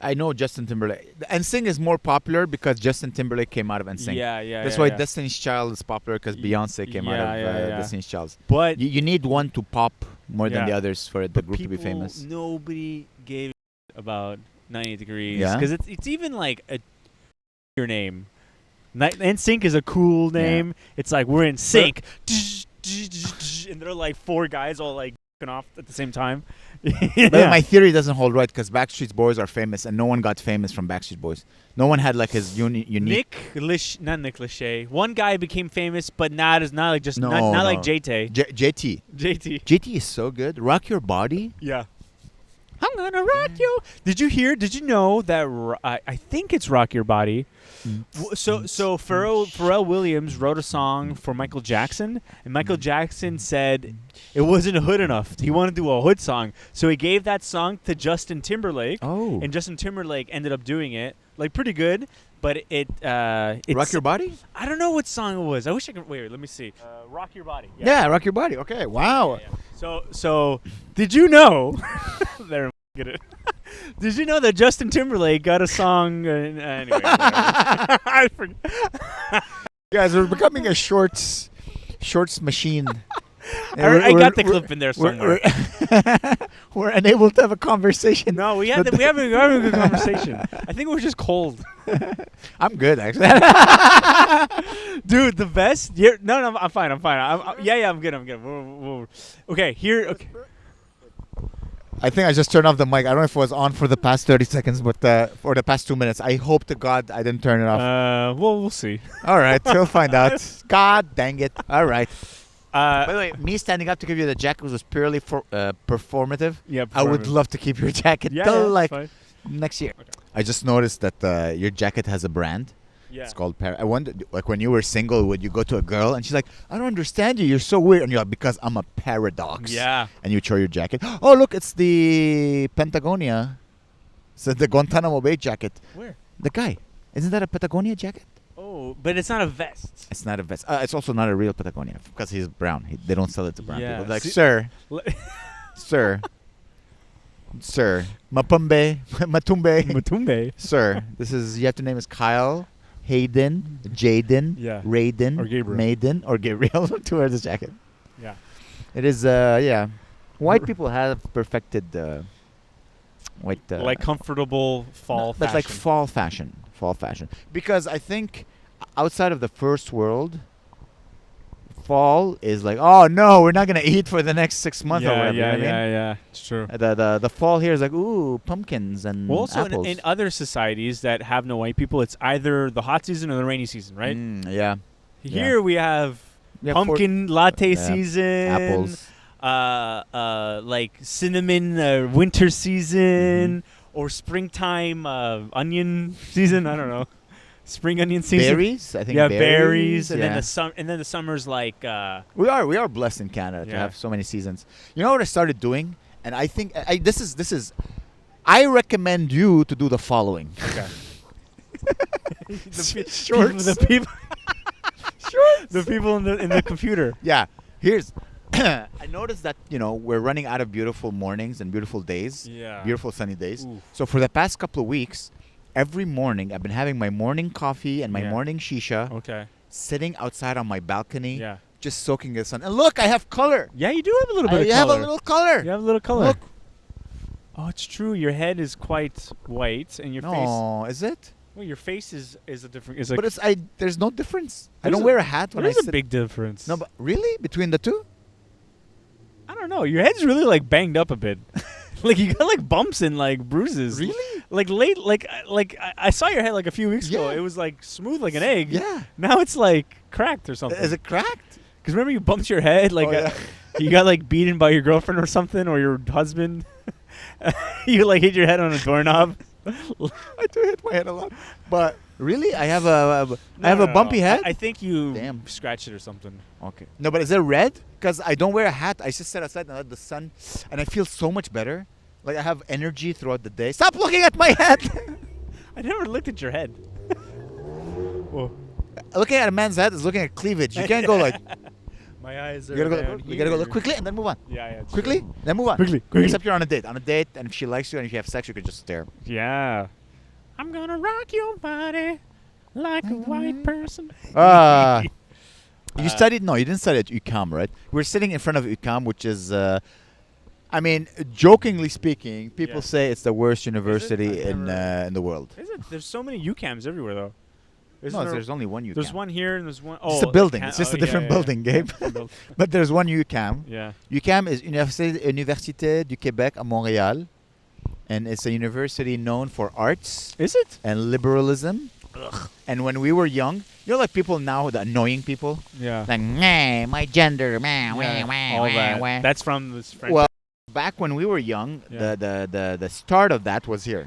I know Justin Timberlake. NSYNC is more popular because Justin Timberlake came out of NSYNC. Yeah. That's why Destiny's Child is popular because Beyonce came out of Destiny's Child. But you need one to pop more than the others for the group to be famous. Nobody gave a about 98 Degrees. Yeah? Because it's even like your name. NSYNC is a cool name. Yeah. It's like we're in sync, and they're like four guys all like off at the same time. But my theory doesn't hold right because Backstreet Boys are famous, and no one got famous from Backstreet Boys. No one had like his unique. Not Nick Lachey. One guy became famous, but not like JT. JT is so good. Rock Your Body. Yeah. I'm gonna rock you. Did you know that I think it's Rock Your Body. So Pharrell Williams wrote a song for Michael Jackson, and Michael Jackson said it wasn't hood enough. He wanted to do a hood song, so he gave that song to Justin Timberlake. Oh. And Justin Timberlake ended up doing it like pretty good, but it's Rock Your Body. I don't know what song it was. I wish I could. Wait, let me see. Rock Your Body. Yeah, Rock Your Body. Okay, wow. Yeah. So did you know? There, get it. Did you know that Justin Timberlake got a song? Anyway, I forget. Guys, we're becoming a shorts machine. I got the clip in there somewhere. We're unable to have a conversation. No, we're having a good conversation. I think we're just cold. I'm good, actually. Dude, the best. No, I'm fine. I'm good. Okay, here. Okay. I think I just turned off the mic. I don't know if it was on for the past 30 seconds, but for the past 2 minutes. I hope to God I didn't turn it off. Well, we'll see. All right, we'll find out. God dang it. All right. By the way, me standing up to give you the jacket was purely for performative. Yeah, I would love to keep your jacket till next year. Okay. I just noticed that your jacket has a brand. Yeah. It's called I wonder, like when you were single, would you go to a girl and she's like, I don't understand you. You're so weird. And you're like, because I'm a paradox. Yeah. And you show your jacket. Oh, look, it's the Patagonia. It's the Guantanamo Bay jacket. Where? The guy. Isn't that a Patagonia jacket? Oh, but it's not a vest. It's not a vest. It's also not a real Patagonia because he's brown. They don't sell it to brown people. Like, See, sir, sir, Matumbe, sir. You have to name is Kyle, Hayden, Jaden, Raiden, or Gabriel. Maiden, or Gabriel to wear this jacket. Yeah. It is, White people have perfected like comfortable fall fashion. But like fall fashion. Because I think outside of the first world, fall is like, oh no, we're not gonna eat for the next 6 months or whatever. Yeah. It's true. The fall here is like, ooh, pumpkins and also apples. in other societies that have no white people, it's either the hot season or the rainy season, right? Yeah. Here we have pumpkin latte season, apples, like cinnamon winter season, or springtime onion season. I don't know. Spring onion season. Berries, I think. Berries, and then the summer's like. We are blessed in Canada to have so many seasons. You know what I started doing, and I think this is I recommend you to do the following. Okay. Shorts. The people. The people in the computer. Yeah. Here's. I noticed that we're running out of beautiful mornings and beautiful days. Yeah. Beautiful sunny days. Ooh. So for the past couple of weeks, every morning I've been having my morning coffee and my morning shisha, Okay. sitting outside on my balcony, Yeah. just soaking the sun. And look, I have color. Yeah, you do have a little bit of You color. have a little color. You have a little color. Look. Oh, it's true. Your head is quite white, and your face. No, is it? Well, your face is a different. But there's no difference. I There's don't a- wear a hat when I There's a sit. big difference. No, but really? Between the two? I don't know. Your head's really like banged up a bit. Like you got like bumps and like bruises. Really? I saw your head like a few weeks ago. Yeah. It was like smooth like an egg. Yeah. Now it's like cracked or something. Is it cracked? Because remember you bumped your head like Oh, yeah. you got like beaten by your girlfriend or something or your husband. You like hit your head on a doorknob. I do hit my head a lot. But really? I have a bumpy head? I think you Damn. scratched it or something. Okay. No, but is it red? Because I don't wear a hat. I just sit outside and let the sun, and I feel so much better. Like I have energy throughout the day. Stop looking at my head. I never looked at your head. Whoa. Looking at a man's head is looking at cleavage. You can't go like. My eyes are You gotta go. down You gotta go look here. quickly and then move on. Yeah, it's Quickly, true. then move on. Quickly. Except you're on a date. On a date, and if she likes you and if you have sex, you could just stare. Yeah. I'm gonna rock your body like a white person. You studied? No, you didn't study at UQAM, right? We're sitting in front of UQAM, which is, I mean, jokingly speaking, people Yeah. say it's the worst university I've never- in the world. Is it? There's so many UCAMs everywhere though. Isn't No, there- there's only one UQAM. There's one here and there's one. Oh, It's a building. Can- It's just oh, a different yeah, building, yeah. Gabe. But there's one UQAM. Yeah. UQAM is Université du Québec à Montréal, and it's a university known for arts Is it? and liberalism. And when we were young, like people now, the annoying people, Yeah. like, "Meh, my gender, meh, wah, Yeah, wah, all wah, that. wah." That's from this French. Well, back when we were young, Yeah. the start of that was here.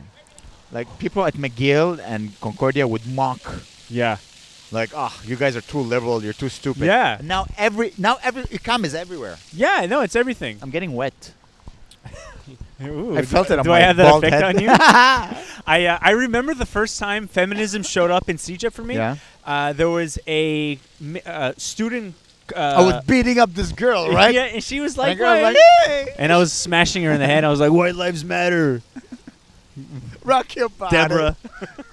Like people at McGill and Concordia would mock, yeah. like, "Oh, you guys are too liberal. You're too stupid." Yeah. And now every UQAM is everywhere. Yeah. No, it's everything. I'm getting wet. Ooh, I felt it on do my I have that bald effect head. on you? I remember the first time feminism showed up in CJEP for me. Yeah. There was a student. I was beating up this girl, right? Yeah, and she was like, And the girl was "Why-" like, "Hey, and I was smashing her in the head. I was like, "White lives matter, rock your body, Deborah."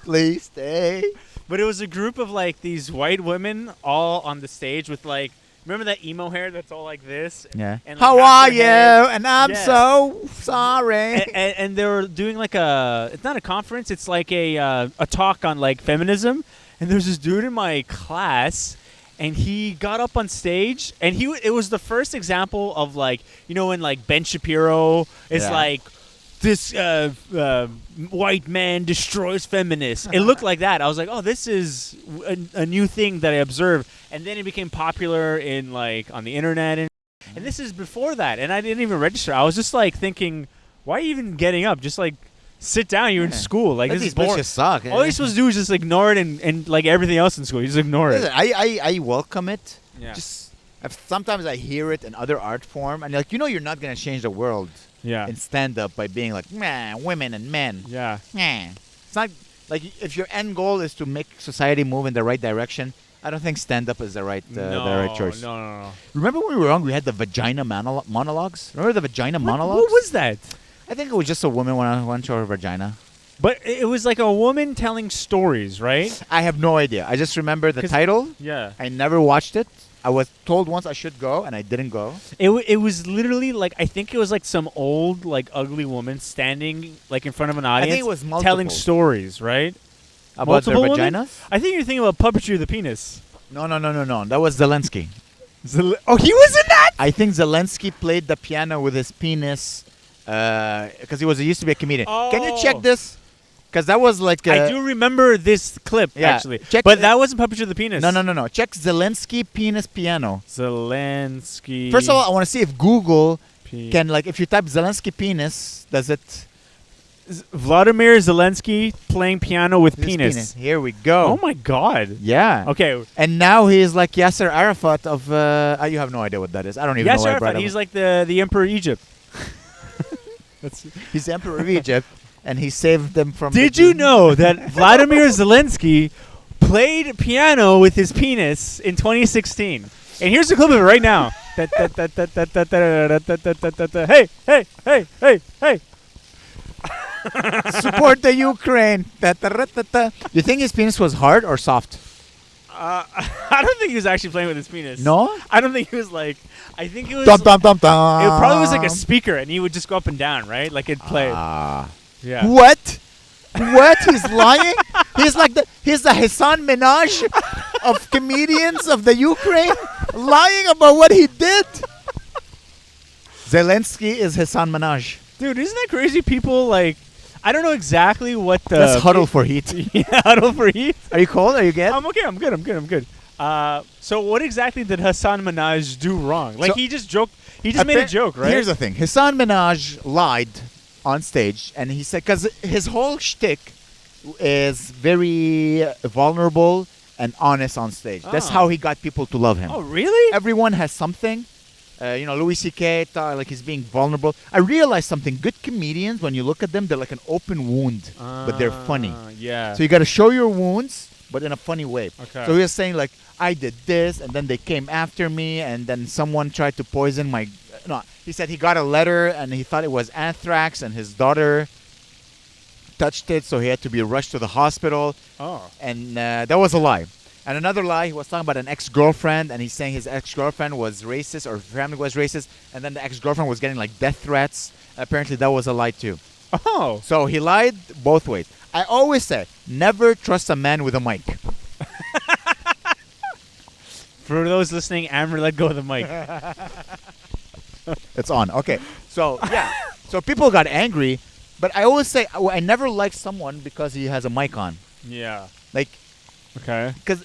please stay." But it was a group of like these white women all on the stage with like, remember that emo hair that's all like this? Yeah. And, like, How half are their you? head- And I'm Yeah. so sorry. and they were doing like it's not a conference, it's like a talk on like feminism. And there's this dude in my class, and he got up on stage, and it was the first example of like, when like Ben Shapiro is Yeah. like, this white man destroys feminists. It looked like that. I was like, oh, this is a new thing that I observed. And then it became popular in like on the internet, and this is before that. And I didn't even register. I was just like thinking, why are you even getting up? Just like sit down. You're in Yeah. school. Like this These is boring. bitches suck. All you're supposed to do is just ignore it and like everything else in school. You just ignore it. Listen, I welcome it. Yeah. Just sometimes I hear it in other art form, and like you're not gonna change the world Yeah. in stand up by being like, "Meh, women and men." Yeah. Meh. It's not like if your end goal is to make society move in the right direction. I don't think stand up is the right choice. No. Remember when we were young, we had the vagina monologues. Remember the vagina monologues? What was that? I think it was just a woman want to show her vagina. But it was like a woman telling stories, right? I have no idea. I just remember the 'Cause- title. Yeah. I never watched it. I was told once I should go, and I didn't go. It was literally like, I think it was like some old like ugly woman standing like in front of an audience, think it was telling multiple. stories, right? About their Multiple women? vaginas? I think you're thinking about puppetry of the penis. No. That was Zelensky. Oh, he was in that. I think Zelensky played the piano with his penis because he used to be a comedian. Can you check Oh. this? Because that was like I do remember this clip Yeah, actually, check but it. that wasn't puppetry of the penis. No. Check Zelensky penis piano. Zelensky. First of all, I want to see if Google P- can, like, if you type Zelensky penis, does it? Vladimir Zelensky playing piano with This penis. Here we go. Oh my God. Yeah. Okay. And now he's like Yasser Arafat of. You have no idea what that is. I don't even know. Yes, why I Arafat. brought him He's up. like the emperor of Egypt. That's He's the emperor of Egypt. and he saved them from. Did you know that Vladimir Zelensky played piano with his penis in 2016? And here's a clip of it right now. Hey, hey, hey, hey, hey. Support the Ukraine. You think his penis was hard or soft? I don't think he was actually playing with his penis. No? I don't think he was like. I think it was. Dum, dum, dum, dum. It probably was like a speaker, and he would just go up and down, right? Like it'd play. Yeah. What? What? He's lying? He's the Hasan Minaj of comedians of the Ukraine, lying about what he did. Zelensky is Hasan Minaj. Dude, isn't that crazy? People like. I don't know exactly what the. Let's huddle for heat. Yeah, huddle for heat. Are you cold? Are you good? I'm okay. I'm good. So what exactly did Hasan Minaj do wrong? Like So- he just joked. He just made a joke, right? Here's the thing. Hasan Minaj lied on stage, and he said, because his whole shtick is very vulnerable and honest on stage. That's Oh. how he got people to love him. Oh, really? Everyone has something. Louis C.K. Like he's being vulnerable. I realized something. Good comedians, when you look at them, they're like an open wound, but they're funny. Yeah. So you got to show your wounds, but in a funny way. Okay. So he was saying like, I did this, and then they came after me, and then someone tried to poison my. No, he said he got a letter, and he thought it was anthrax, and his daughter touched it, so he had to be rushed to the hospital, Oh. and that was a lie. And another lie, he was talking about an ex-girlfriend, and he's saying his ex-girlfriend was racist, or family was racist, and then the ex-girlfriend was getting like death threats. Apparently, that was a lie too. Oh. So he lied both ways. I always say, never trust a man with a mic. For those listening, Amer let go of the mic. It's on. Okay. So, yeah. So people got angry, but I always say, I never like someone because he has a mic on. Yeah. Like, Okay. because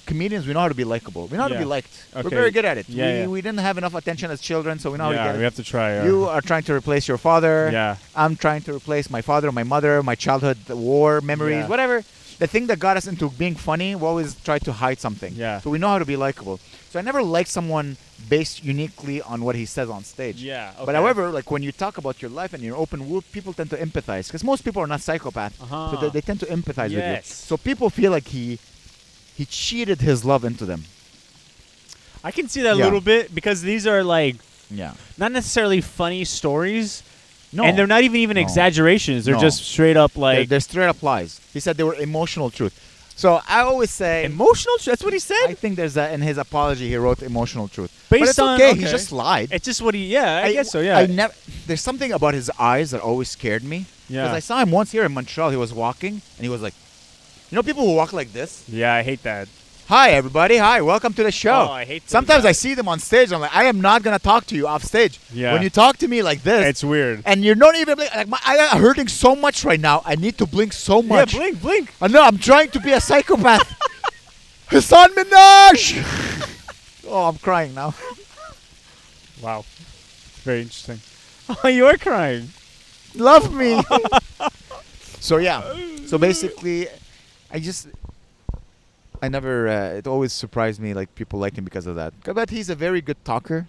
comedians, we know how to be likable. We know how to Yeah. be liked. We're Okay. very good at it. Yeah, We didn't have enough attention as children, so we know how to Yeah, get we it. have to try. You are trying to replace your father. Yeah. I'm trying to replace my father, my mother, my childhood war memories, Yeah. whatever. The thing that got us into being funny, we always try to hide something. Yeah. So we know how to be likable. So I never liked someone based uniquely on what he says on stage. Yeah. Okay. But however, like when you talk about your life and you're open wound, people tend to empathize because most people are not psychopaths, Uh-huh. so they tend to empathize with you. Yes. So people feel like he cheated his love into them. I can see that a Yeah. little bit because these are like Yeah. not necessarily funny stories, No. and they're not even No. exaggerations. They're No. just straight up like they're straight up lies. He said they were emotional truth. So I always say, emotional. That's what he said. I think there's that in his apology. He wrote emotional truth. Based but it's on- okay. He okay. just lied. It's just what he. Yeah, I guess so. Yeah. I never. There's something about his eyes that always scared me. Because Yeah. I saw him once here in Montreal. He was walking and he was like, you know, people who walk like this. Yeah, I hate that. Hi, everybody. Hi, welcome to the show. Oh, I hate those Sometimes I guys. see them on stage. I'm like, I am not gonna talk to you off stage. Yeah. When you talk to me like this, It's weird. and you're not even like my eye are hurting so much right now. I need to blink so much. Yeah, blink. I know. I'm trying to be a psychopath. Hasan Minaj. Oh, I'm crying now. Wow. Very interesting. Oh, you are crying. Love me. So yeah. So basically, I never. It always surprised me like people like him because of that. But he's a very good talker.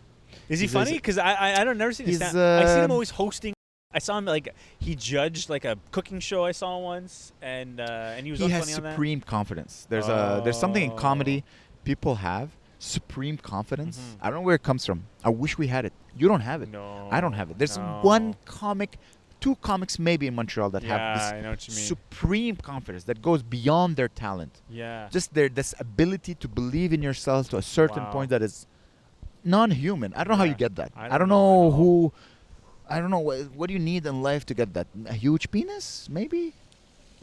Is he He's- funny? Because I don't never seen his he's, stand. I seen him always hosting. I saw him like he judged like a cooking show I saw once, and he was He all has funny on that. supreme confidence. There's something in comedy people have supreme confidence. Mhm. I don't know where it comes from. I wish we had it. You don't have it. No, I don't have it. There's no. one comic, two comics maybe in Montreal that Yeah, have I know what you this mean. supreme confidence that goes beyond their talent. Yeah. Just this ability to believe in yourself to a certain Wow. point that is non-human. I don't know how you Yeah. get that. I I don't don't know know at all. who. I don't know what do you need in life to get that. A huge penis, maybe.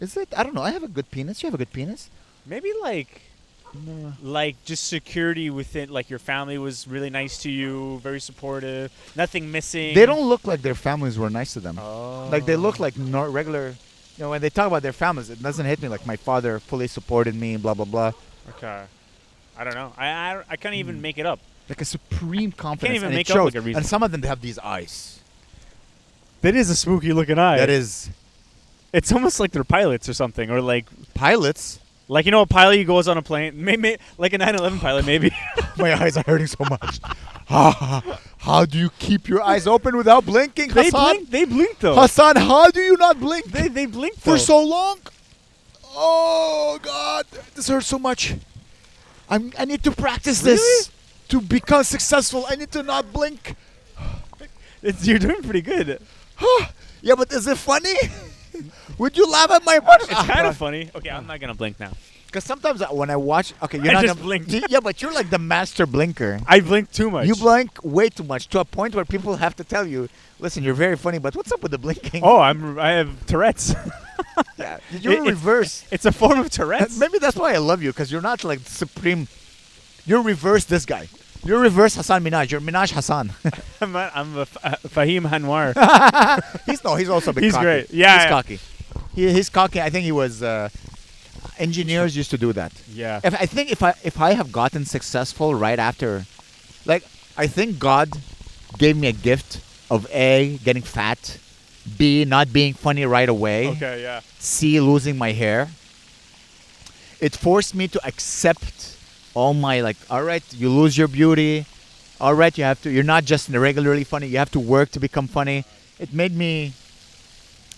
Is it? I don't know. I have a good penis. You have a good penis. Maybe like just security within, like your family was really nice to you, very supportive, nothing missing. They don't look like their families were nice to them. Oh. Like they look like regular. You know, when they talk about their families, it doesn't hit me like my father fully supported me. Blah blah blah. Okay. I don't know. I can't even make it up. Like a supreme confidence. even and make it up shows. like a reason. And some of them they have these eyes. That is a spooky looking eye. That is It's almost like they're pilots or something, or like pilots. Like, you know, a pilot who goes on a plane, like a 9/11 pilot, maybe. My eyes are hurting so much. How do you keep your eyes open without blinking, Hasan? They blink though. Hasan, how do you not blink? They blink For though. so long? Oh, God. This hurts so much. I need to practice this to become successful. I need to not blink. You're doing pretty good. Yeah, but is it funny? Would you laugh at my... It's kind of funny. Okay, I'm not going to blink now. Because sometimes when I watch... Okay, you're I not just gonna, blinked. Yeah, but you're like the master blinker. I blink too much. You blink way too much to a point where people have to tell you, listen, you're very funny, but what's up with the blinking? Oh, I have Tourette's. Yeah, you're reverse. It's a form of Tourette's. Maybe that's why I love you, because you're not like supreme. You're reverse this guy. You're reverse Hasan Minaj. You're Minaj Hasan. I'm a Fahim Hanwar. He's also a bit He's cocky. great. Yeah, he's cocky. He's cocky. I think he was. Engineers used to do that. Yeah. If I have gotten successful right after, like, I think God gave me a gift of A, getting fat, B, not being funny right away, Okay, yeah. C, losing my hair. It forced me to accept all my, like, all right, you lose your beauty. All right, you're not just regularly funny. You have to work to become funny. It made me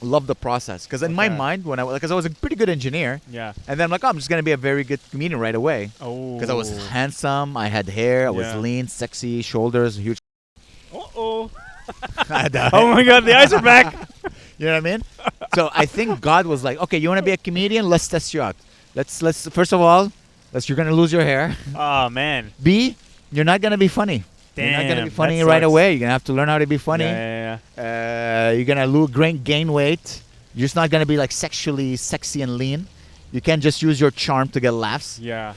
love the process. Because in my mind, because I was a pretty good engineer. Yeah. And then I'm like, oh, I'm just going to be a very good comedian right away. Oh. Because I was handsome. I had hair. I was lean, sexy, shoulders, huge. Uh-oh. Oh, my God. The eyes are back. You know what I mean? So I think God was like, okay, you want to be a comedian? Let's test you out. Let's first of all, you're going to lose your hair. Oh, man. B, you're not going to be funny. Damn, you're not going to be funny that right sucks. away. You're going to have to learn how to be funny. Yeah. You're going to gain weight. You're just not going to be like sexually sexy and lean. You can't just use your charm to get laughs. Yeah.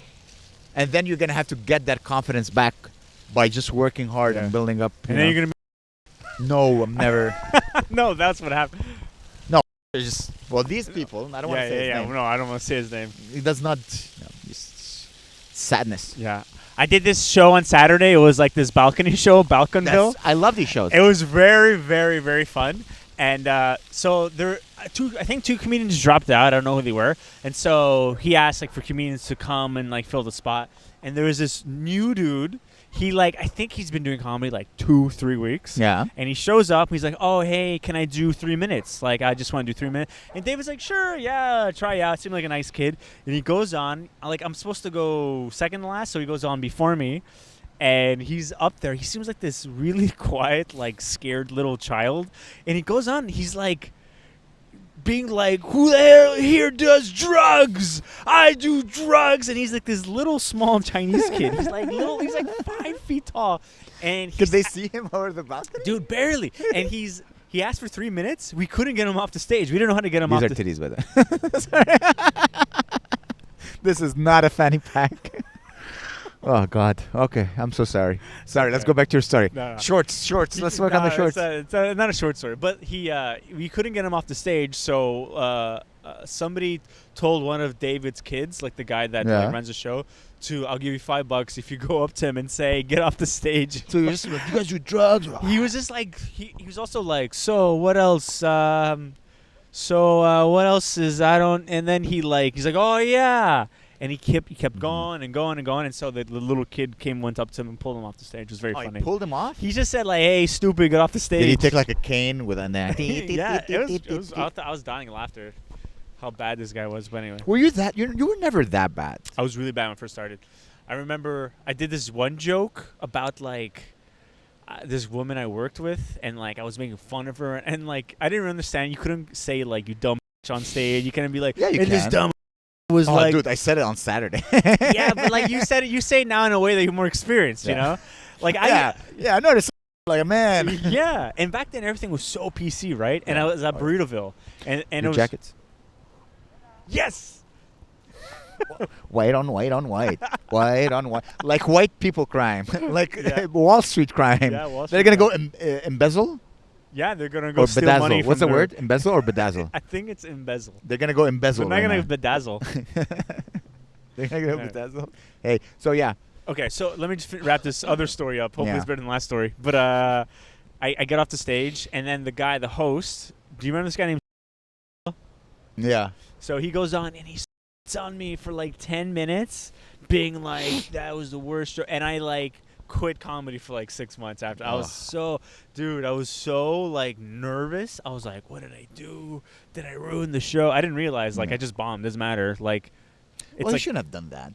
And then you're going to have to get that confidence back by just working hard and building up. And then you're going to No, I'm never. No, that's what happened. Just, well, these people, I don't want to say his name. No, I don't want to say his name. He does not. Sadness. Yeah. I did this show on Saturday. It was like this balcony show, Balconville. I love these shows. It was very, very, very fun. And so I think two comedians dropped out. I don't know who they were. And so he asked like for comedians to come and like fill the spot. And there was this new dude. I think he's been doing comedy like 2-3 weeks. Yeah. And he shows up. He's like, oh, hey, can I do 3 minutes? Like, I just want to do 3 minutes. And David's like, sure, yeah, try out. Seemed like a nice kid. And he goes on. Like, I'm supposed to go second to last, so he goes on before me. And he's up there. He seems like this really quiet, like, scared little child. And he goes on. He's like, being like, who the hell here does drugs? I do drugs. And he's like this little small Chinese kid. He's like 5 feet tall. And Could they see him over the balcony? dude, barely. And he asked for 3 minutes. We couldn't get him off the stage. We didn't know how to get him off These are the titties, by the This is not a fanny pack. Oh, God. Okay, I'm so sorry. Sorry, let's go back to your story. No. Shorts. Let's work on the shorts. It's not a short story. But we couldn't get him off the stage, so somebody told one of David's kids, like the guy that like, runs the show, I'll give you $5 if you go up to him and say, get off the stage. So you're just like, you guys do drugs? He was just like, he was also like, so what else? What else is, and then he's like, oh, yeah. And he kept going and going and going. And so the little kid went up to him and pulled him off the stage. It was very funny. He pulled him off? He just said, like, hey, stupid, get off the stage. Did he take like a cane with a neck? Yeah, it was I was dying of laughter how bad this guy was. But anyway. Were you that? You were never that bad. I was really bad when I first started. I remember I did this one joke about, like, this woman I worked with. And, like, I was making fun of her. And, like, I didn't understand. You couldn't say, like, you dumb bitch on stage. You couldn't be like, yeah, you and can. this dumb was like, dude, I said it on Saturday. Yeah, but like you say it now in a way that you're more experienced, you know? Like I noticed like a man. Yeah, and back then everything was so PC, right? And I was at Burritoville, and it was jackets. Yes. White on white on white, white on white, like white people crime, like Wall Street crime. Yeah, Wall Street. They're gonna go embezzle. Yeah, they're gonna go or steal bedazzle. money. What's the word? Embezzle or bedazzle? I think it's embezzle. They're gonna go embezzle. They're not gonna bedazzle. They're gonna go bedazzle. Hey, so yeah. Okay, so let me just wrap this other story up. Hopefully it's better than the last story. But I get off the stage, and then the host. Do you remember this guy named? Yeah. So he goes on, and he's shits on me for like 10 minutes, being like, that was the worst show. And I like quit comedy for like 6 months after. I was so like nervous. I was like, what did I do? Did I ruin the show? I didn't realize, like, I just bombed. Doesn't matter. Like, it's Well, you like, shouldn't have done that.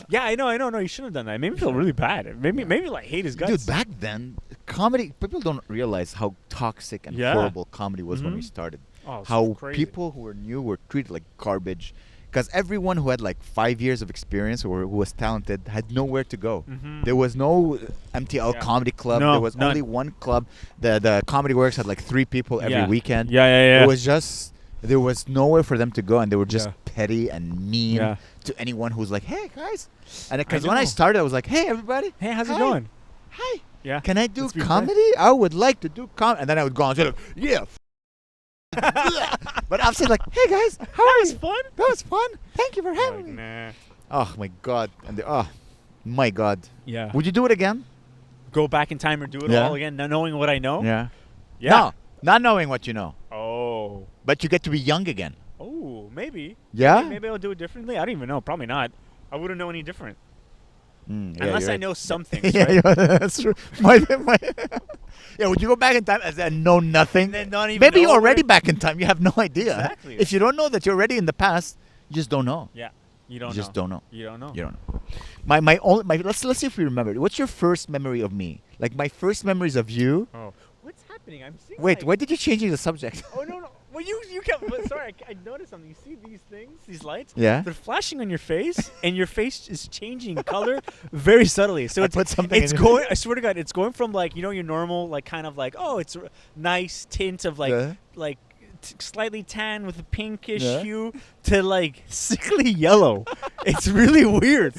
yeah, I know. No, you shouldn't have done that. It made me feel really bad. It made me like hate his guts. Dude, back then, comedy, people don't realize how toxic and horrible comedy was when we started. Oh, it's How crazy. people who were new were treated like garbage. Because everyone who had like 5 years of experience or who was talented had nowhere to go. There was no MTL comedy club. No, there was none. only one club. The Comedy Works had like 3 people every weekend. Yeah. It was just, there was nowhere for them to go, and they were just petty and mean to anyone who's like, hey, guys. And because when I started, I was like, hey, everybody. Hey, how's it going? Hi. Yeah. Can I do Let's be comedy? I would like to do comedy. And then I would go on and say, like, yeah. But I'm saying like, hey guys, how are you? Fun. That was fun. Thank you for having me. Nah. Oh my god. And oh my god. Yeah. Would you do it again? Go back in time or do it all again, not knowing what I know? Yeah. Yeah. No, not knowing what you know. Oh. But you get to be young again. Oh, maybe. Yeah? Maybe I'll do it differently. I don't even know. Probably not. I wouldn't know any different. Yeah, Unless you're I right. know some things, Yeah, right? that's true. Yeah, would you go back in time as and know nothing? And then not even Maybe know you're already where- back in time. You have no idea. Exactly. If you don't know that you're already in the past, you just don't know. Yeah. You don't You just don't know. You don't know. You don't know. My let's see if we remember. What's your first memory of me? Like my first memories of you. Oh. What's happening? I'm seeing Wait, like, why did you change the subject? Oh, no. Well, you kept... But sorry, I noticed something. You see these things? These lights? Yeah. They're flashing on your face, and your face is changing color very subtly. So I it's put something it's in going... I swear to God, it's going from, like, you know, your normal, like, kind of like, oh, it's a nice tint of, like, slightly tan with a pinkish hue to, like, sickly yellow. It's really weird.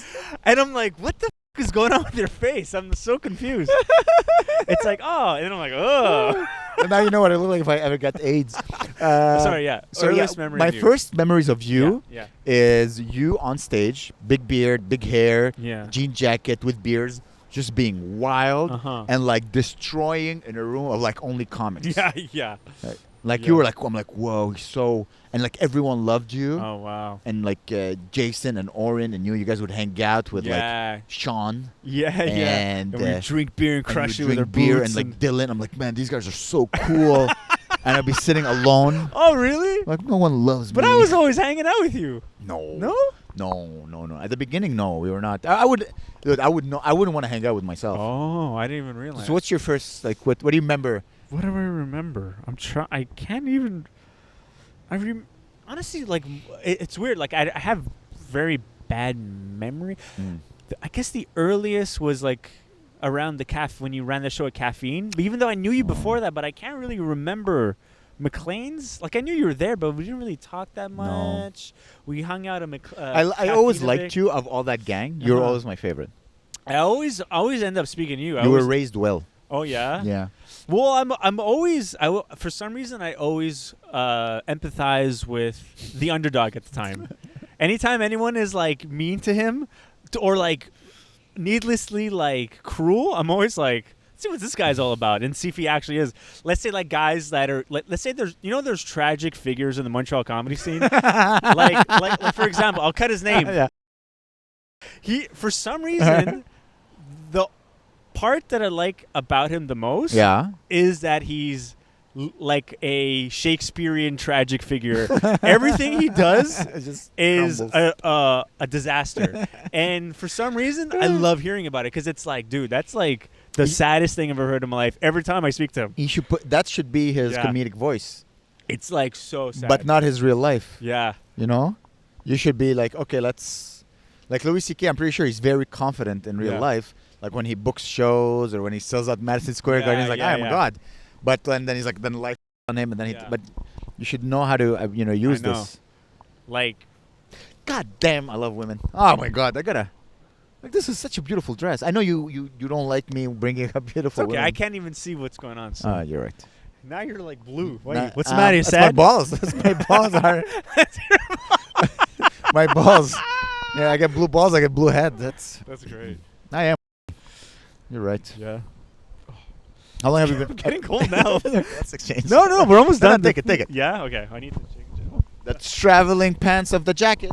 And I'm like, what the f*** is going on with your face? I'm so confused. It's like, oh, and then I'm like, oh. And now you know what I look like if I ever got AIDS. Sorry, yeah. So Earliest memory my of you. first memories of you Yeah. is you on stage, big beard, big hair, Yeah. jean jacket with beers, just being wild and like destroying in a room of like only comics. Yeah. Like Yeah. you were like, I'm like, whoa, he's so, and like everyone loved you. Oh, wow. And like Jason and Oren and you guys would hang out with like Sean. Yeah. And we drink beer and crush it and with you our drink beer boots and like Dylan. I'm like, man, these guys are so cool. And I'd be sitting alone. Oh, really? Like no one loves But me. I was always hanging out with you. No. No? No. At the beginning, no, we were not. I wouldn't want to hang out with myself. Oh, I didn't even realize. So what's your first like? What do you remember? What do I remember? I can't even. Honestly, like, it's weird. Like, I have very bad memory. I guess the earliest was like around the when you ran the show at Caffeine. But even though I knew you before that, but I can't really remember McLean's. Like, I knew you were there, but we didn't really talk that much. We hung out at I always liked you of all that gang. You were always my favorite. I always end up speaking to you. You were raised well. Oh yeah. Yeah. Well, I'm always for some reason I always empathize with the underdog at the time. Anytime anyone is like mean to him, or like needlessly like cruel, I'm always like, let's see what this guy's all about and see if he actually is. Let's say like guys that are let's say there's tragic figures in the Montreal comedy scene. like for example, I'll cut his name. Yeah. He for some reason the part that I like about him the most is that he's like a Shakespearean tragic figure. Everything he does is a disaster. And for some reason, I love hearing about it because it's like, dude, that's like the saddest thing I've ever heard in my life. Every time I speak to him. That should be his comedic voice. It's like so sad. But not his real life. Yeah. You know? You should be like, okay, let's... Like Louis C.K., I'm pretty sure he's very confident in real life. Like when he books shows or when he sells out Madison Square Garden, he's like, oh my God. But then he's like, then life on him, and then but you should know how to, use this. Like, God damn, I love women. Oh my God, this is such a beautiful dress. I know you don't like me bringing up beautiful okay, women. I can't even see what's going on. So. You're right. Now you're like blue. What's Nah, the matter? You that's sad? my balls. That's my balls are. My balls. Yeah, I get blue balls. I get blue head. That's great. I am. You're right. Yeah. How long have you been? I'm getting cold now. Let's exchange. No, we're almost done. Take it. Yeah, okay. I need to change it. The traveling pants of the jacket.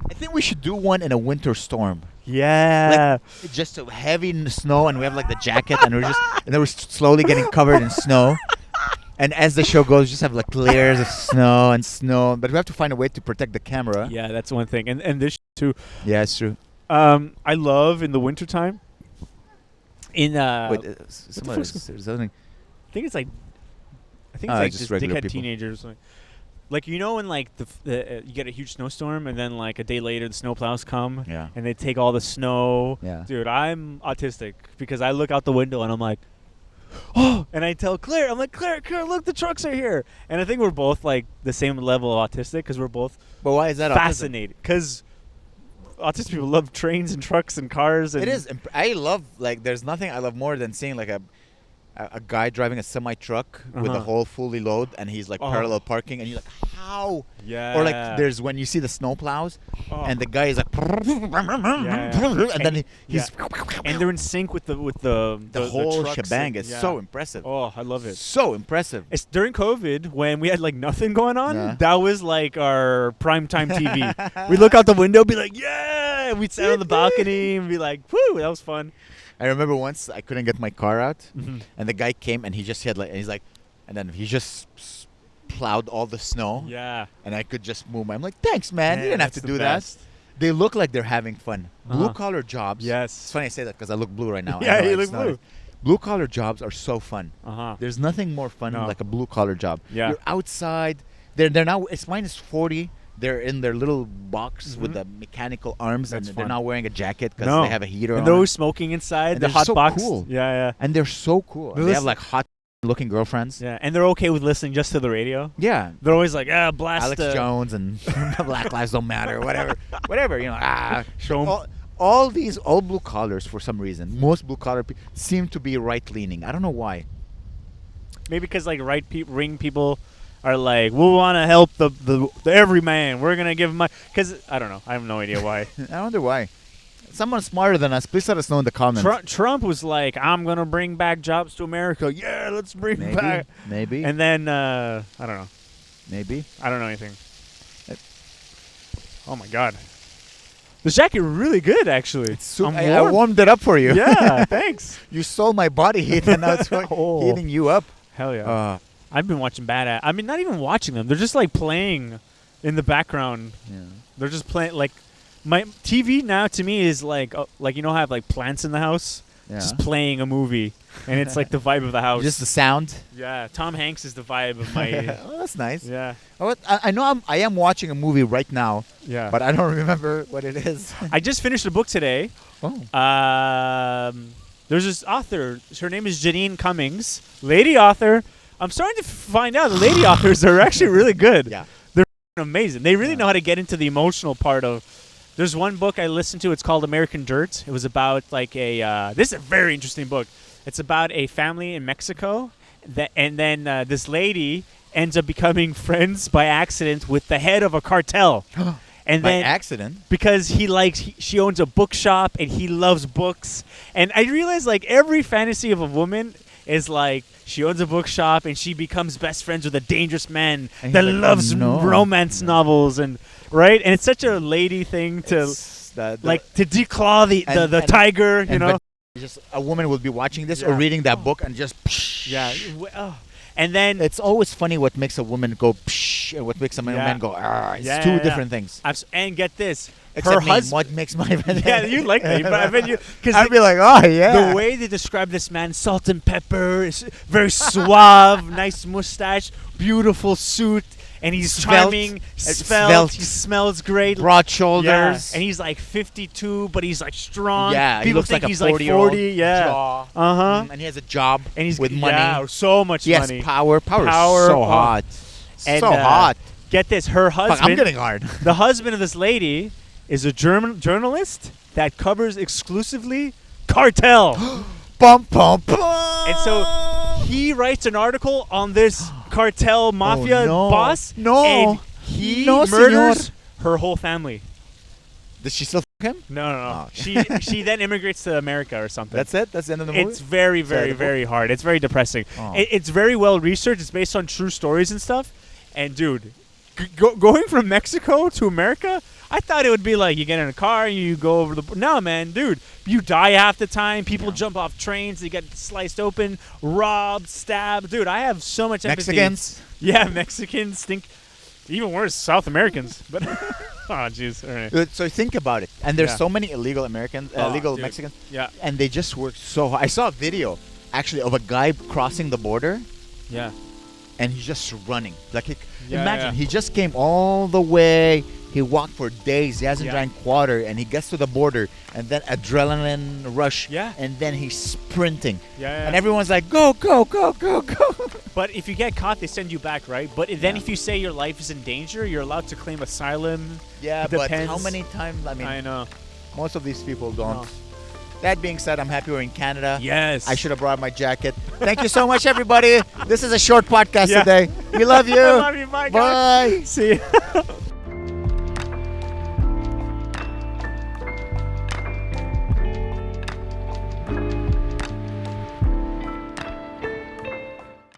I think we should do one in a winter storm. Yeah. Like just a heavy snow, and we have like the jacket, and then we're slowly getting covered in snow. And as the show goes, just have like layers of snow, but we have to find a way to protect the camera. Yeah, that's one thing. And this too. Yeah, it's true. I love in the wintertime. In Wait, there's something. I think it's like just just regular dickhead people. teenagers or something. Like, you know, when like you get a huge snowstorm and then like a day later the snowplows come Yeah. and they take all the snow. Yeah. Dude, I'm autistic because I look out the window and I'm like, oh, and I tell Claire, I'm like, Claire, look, the trucks are here. And I think we're both like the same level of autistic because we're both But why is that fascinated. Because autistic people love trains and trucks and cars. And It is. I love, like, there's nothing I love more than seeing like a guy driving a semi truck with a whole fully load, and he's like parallel parking, and you're like, how? Yeah. Or like there's when you see the snow plows, and the guy is like, Yeah. and then he's and they're in sync with the whole trucks shebang. and- It's yeah. so impressive. Oh, I love it. So impressive. It's during COVID when we had like nothing going on. Yeah. That was like our primetime TV. We'd look out the window, be like, yeah. And we'd stand on the balcony and be like, whoo, that was fun. I remember once I couldn't get my car out, Mm-hmm. and the guy came and he just had like, and he's like, and then he just plowed all the snow, Yeah. and I could just move. I'm like, thanks, man. You didn't have to that's do the that. best. They look like they're having fun. Uh-huh. Blue collar jobs. It's Yes. funny I say that because I look blue right now. I Yeah, know you it's look not- blue. Blue collar jobs are so fun. Uh-huh. There's nothing more fun No. like a blue collar job. Yeah. You're outside. They're now. It's -40. They're in their little box with the mechanical arms, That's and they're fun. not wearing a jacket because No. they have a heater And on. they're always smoking inside. And The they're hot so box. cool. Yeah, And they're so cool. They're They have listen- like hot looking girlfriends. yeah. And they're okay with listening just to the radio. Yeah. They're always like, blast Alex Jones and Black Lives Don't Matter, whatever, you know. Show 'em. All blue collars, for some reason, most blue collar seem to be right leaning. I don't know why. Maybe because like ring people are like, we want to help the everyman. We're gonna give him my. Because I don't know. I have no idea why. I wonder why. Someone smarter than us, please let us know in the comments. Trump was like, I'm gonna bring back jobs to America. Yeah, let's bring back. Maybe. And then I don't know. Maybe. I don't know anything. Oh my god, this jacket really good actually. I warmed it up for you. Yeah, thanks. You stole my body heat, and now it's heating you up. Hell yeah. I've been watching I mean, not even watching them. They're just like playing in the background. Yeah. They're just playing like my TV now to me is like you know how I have like plants in the house, Yeah. just playing a movie, and it's like the vibe of the house. Just the sound. Yeah, Tom Hanks is the vibe of my. Oh, that's nice. Yeah, Oh, I know I am watching a movie right now, yeah. but I don't remember what it is. I just finished a book today. Oh. There's this author. Her name is Janine Cummings, lady author. I'm starting to find out the lady authors are actually really good. Yeah. They're amazing. They really Yeah. know how to get into the emotional part of. There's one book I listened to. It's called American Dirt. It was about like a. This is a very interesting book. It's about a family in Mexico, and then this lady ends up becoming friends by accident with the head of a cartel. And By then accident. because she owns a bookshop and he loves books. And I realized like every fantasy of a woman is like she owns a bookshop and she becomes best friends with a dangerous man And that he's like, loves "Oh, no." romance novels and right. And it's such a lady thing to It's the- like to declaw the and- tiger, you and know. just a woman will be watching this or Yeah. reading that book and just. Yeah. And then It's always funny what makes a woman go psh and what makes a man go ah. It's two different things. and get this, Except her me, husband. what makes my Yeah, you like that, but I bet you because I'd be like, oh yeah. the way they describe this man, salt and pepper, is very suave, nice mustache, beautiful suit, and he's Svelte. charming, Svelte. he smells great. broad Yeah. shoulders. And he's like 52, but he's like strong. Yeah, he People looks think like a he's like 40-year-old 40, yeah. jaw. Uh-huh. And he has a job And he's with money. Yeah, so much Yes, money. power. Power Power, is so oh. hot. And, so hot. Get this, her Fuck, husband, I'm getting hard. the husband of this lady is a German journalist that covers exclusively cartel. Bum, bum, bum. And so he writes an article on this cartel mafia no. boss. No. And he No, murders her whole family. Does she still fuck him? No. Oh. She then immigrates to America or something. That's it? That's the end of the movie? It's very, Sorry, very, the book? very hard. It's very depressing. Oh. It's very well researched. It's based on true stories and stuff. And dude, going from Mexico to America, I thought it would be like you get in a car and you go over the. No, man, dude, you die half the time. People jump off trains. They get sliced open, robbed, stabbed. Dude, I have so much empathy. Mexicans. Yeah, Mexicans stink. Even worse, South Americans. But oh, jeez. All right. So think about it. And there's Yeah. so many illegal Americans, Oh, illegal dude. Mexicans, Yeah. and they just work so hard. I saw a video actually of a guy crossing the border, Yeah. and he's just running. Like, Yeah, imagine yeah. he just came all the way. He walked for days. He hasn't Yeah. drank water, and he gets to the border, and then adrenaline rush. Yeah. And then he's sprinting, Yeah. and everyone's like, "Go, go, go, go, go!" But if you get caught, they send you back, right? But then if you say your life is in danger, you're allowed to claim asylum. Yeah, It but depends. how many times? I mean, I know. most of these people don't. No. That being said, I'm happy we're in Canada. Yes. I should have brought my jacket. Thank you so much, everybody. This is a short podcast Yeah. today. We love you. I love you. Bye, guys. Bye. See you.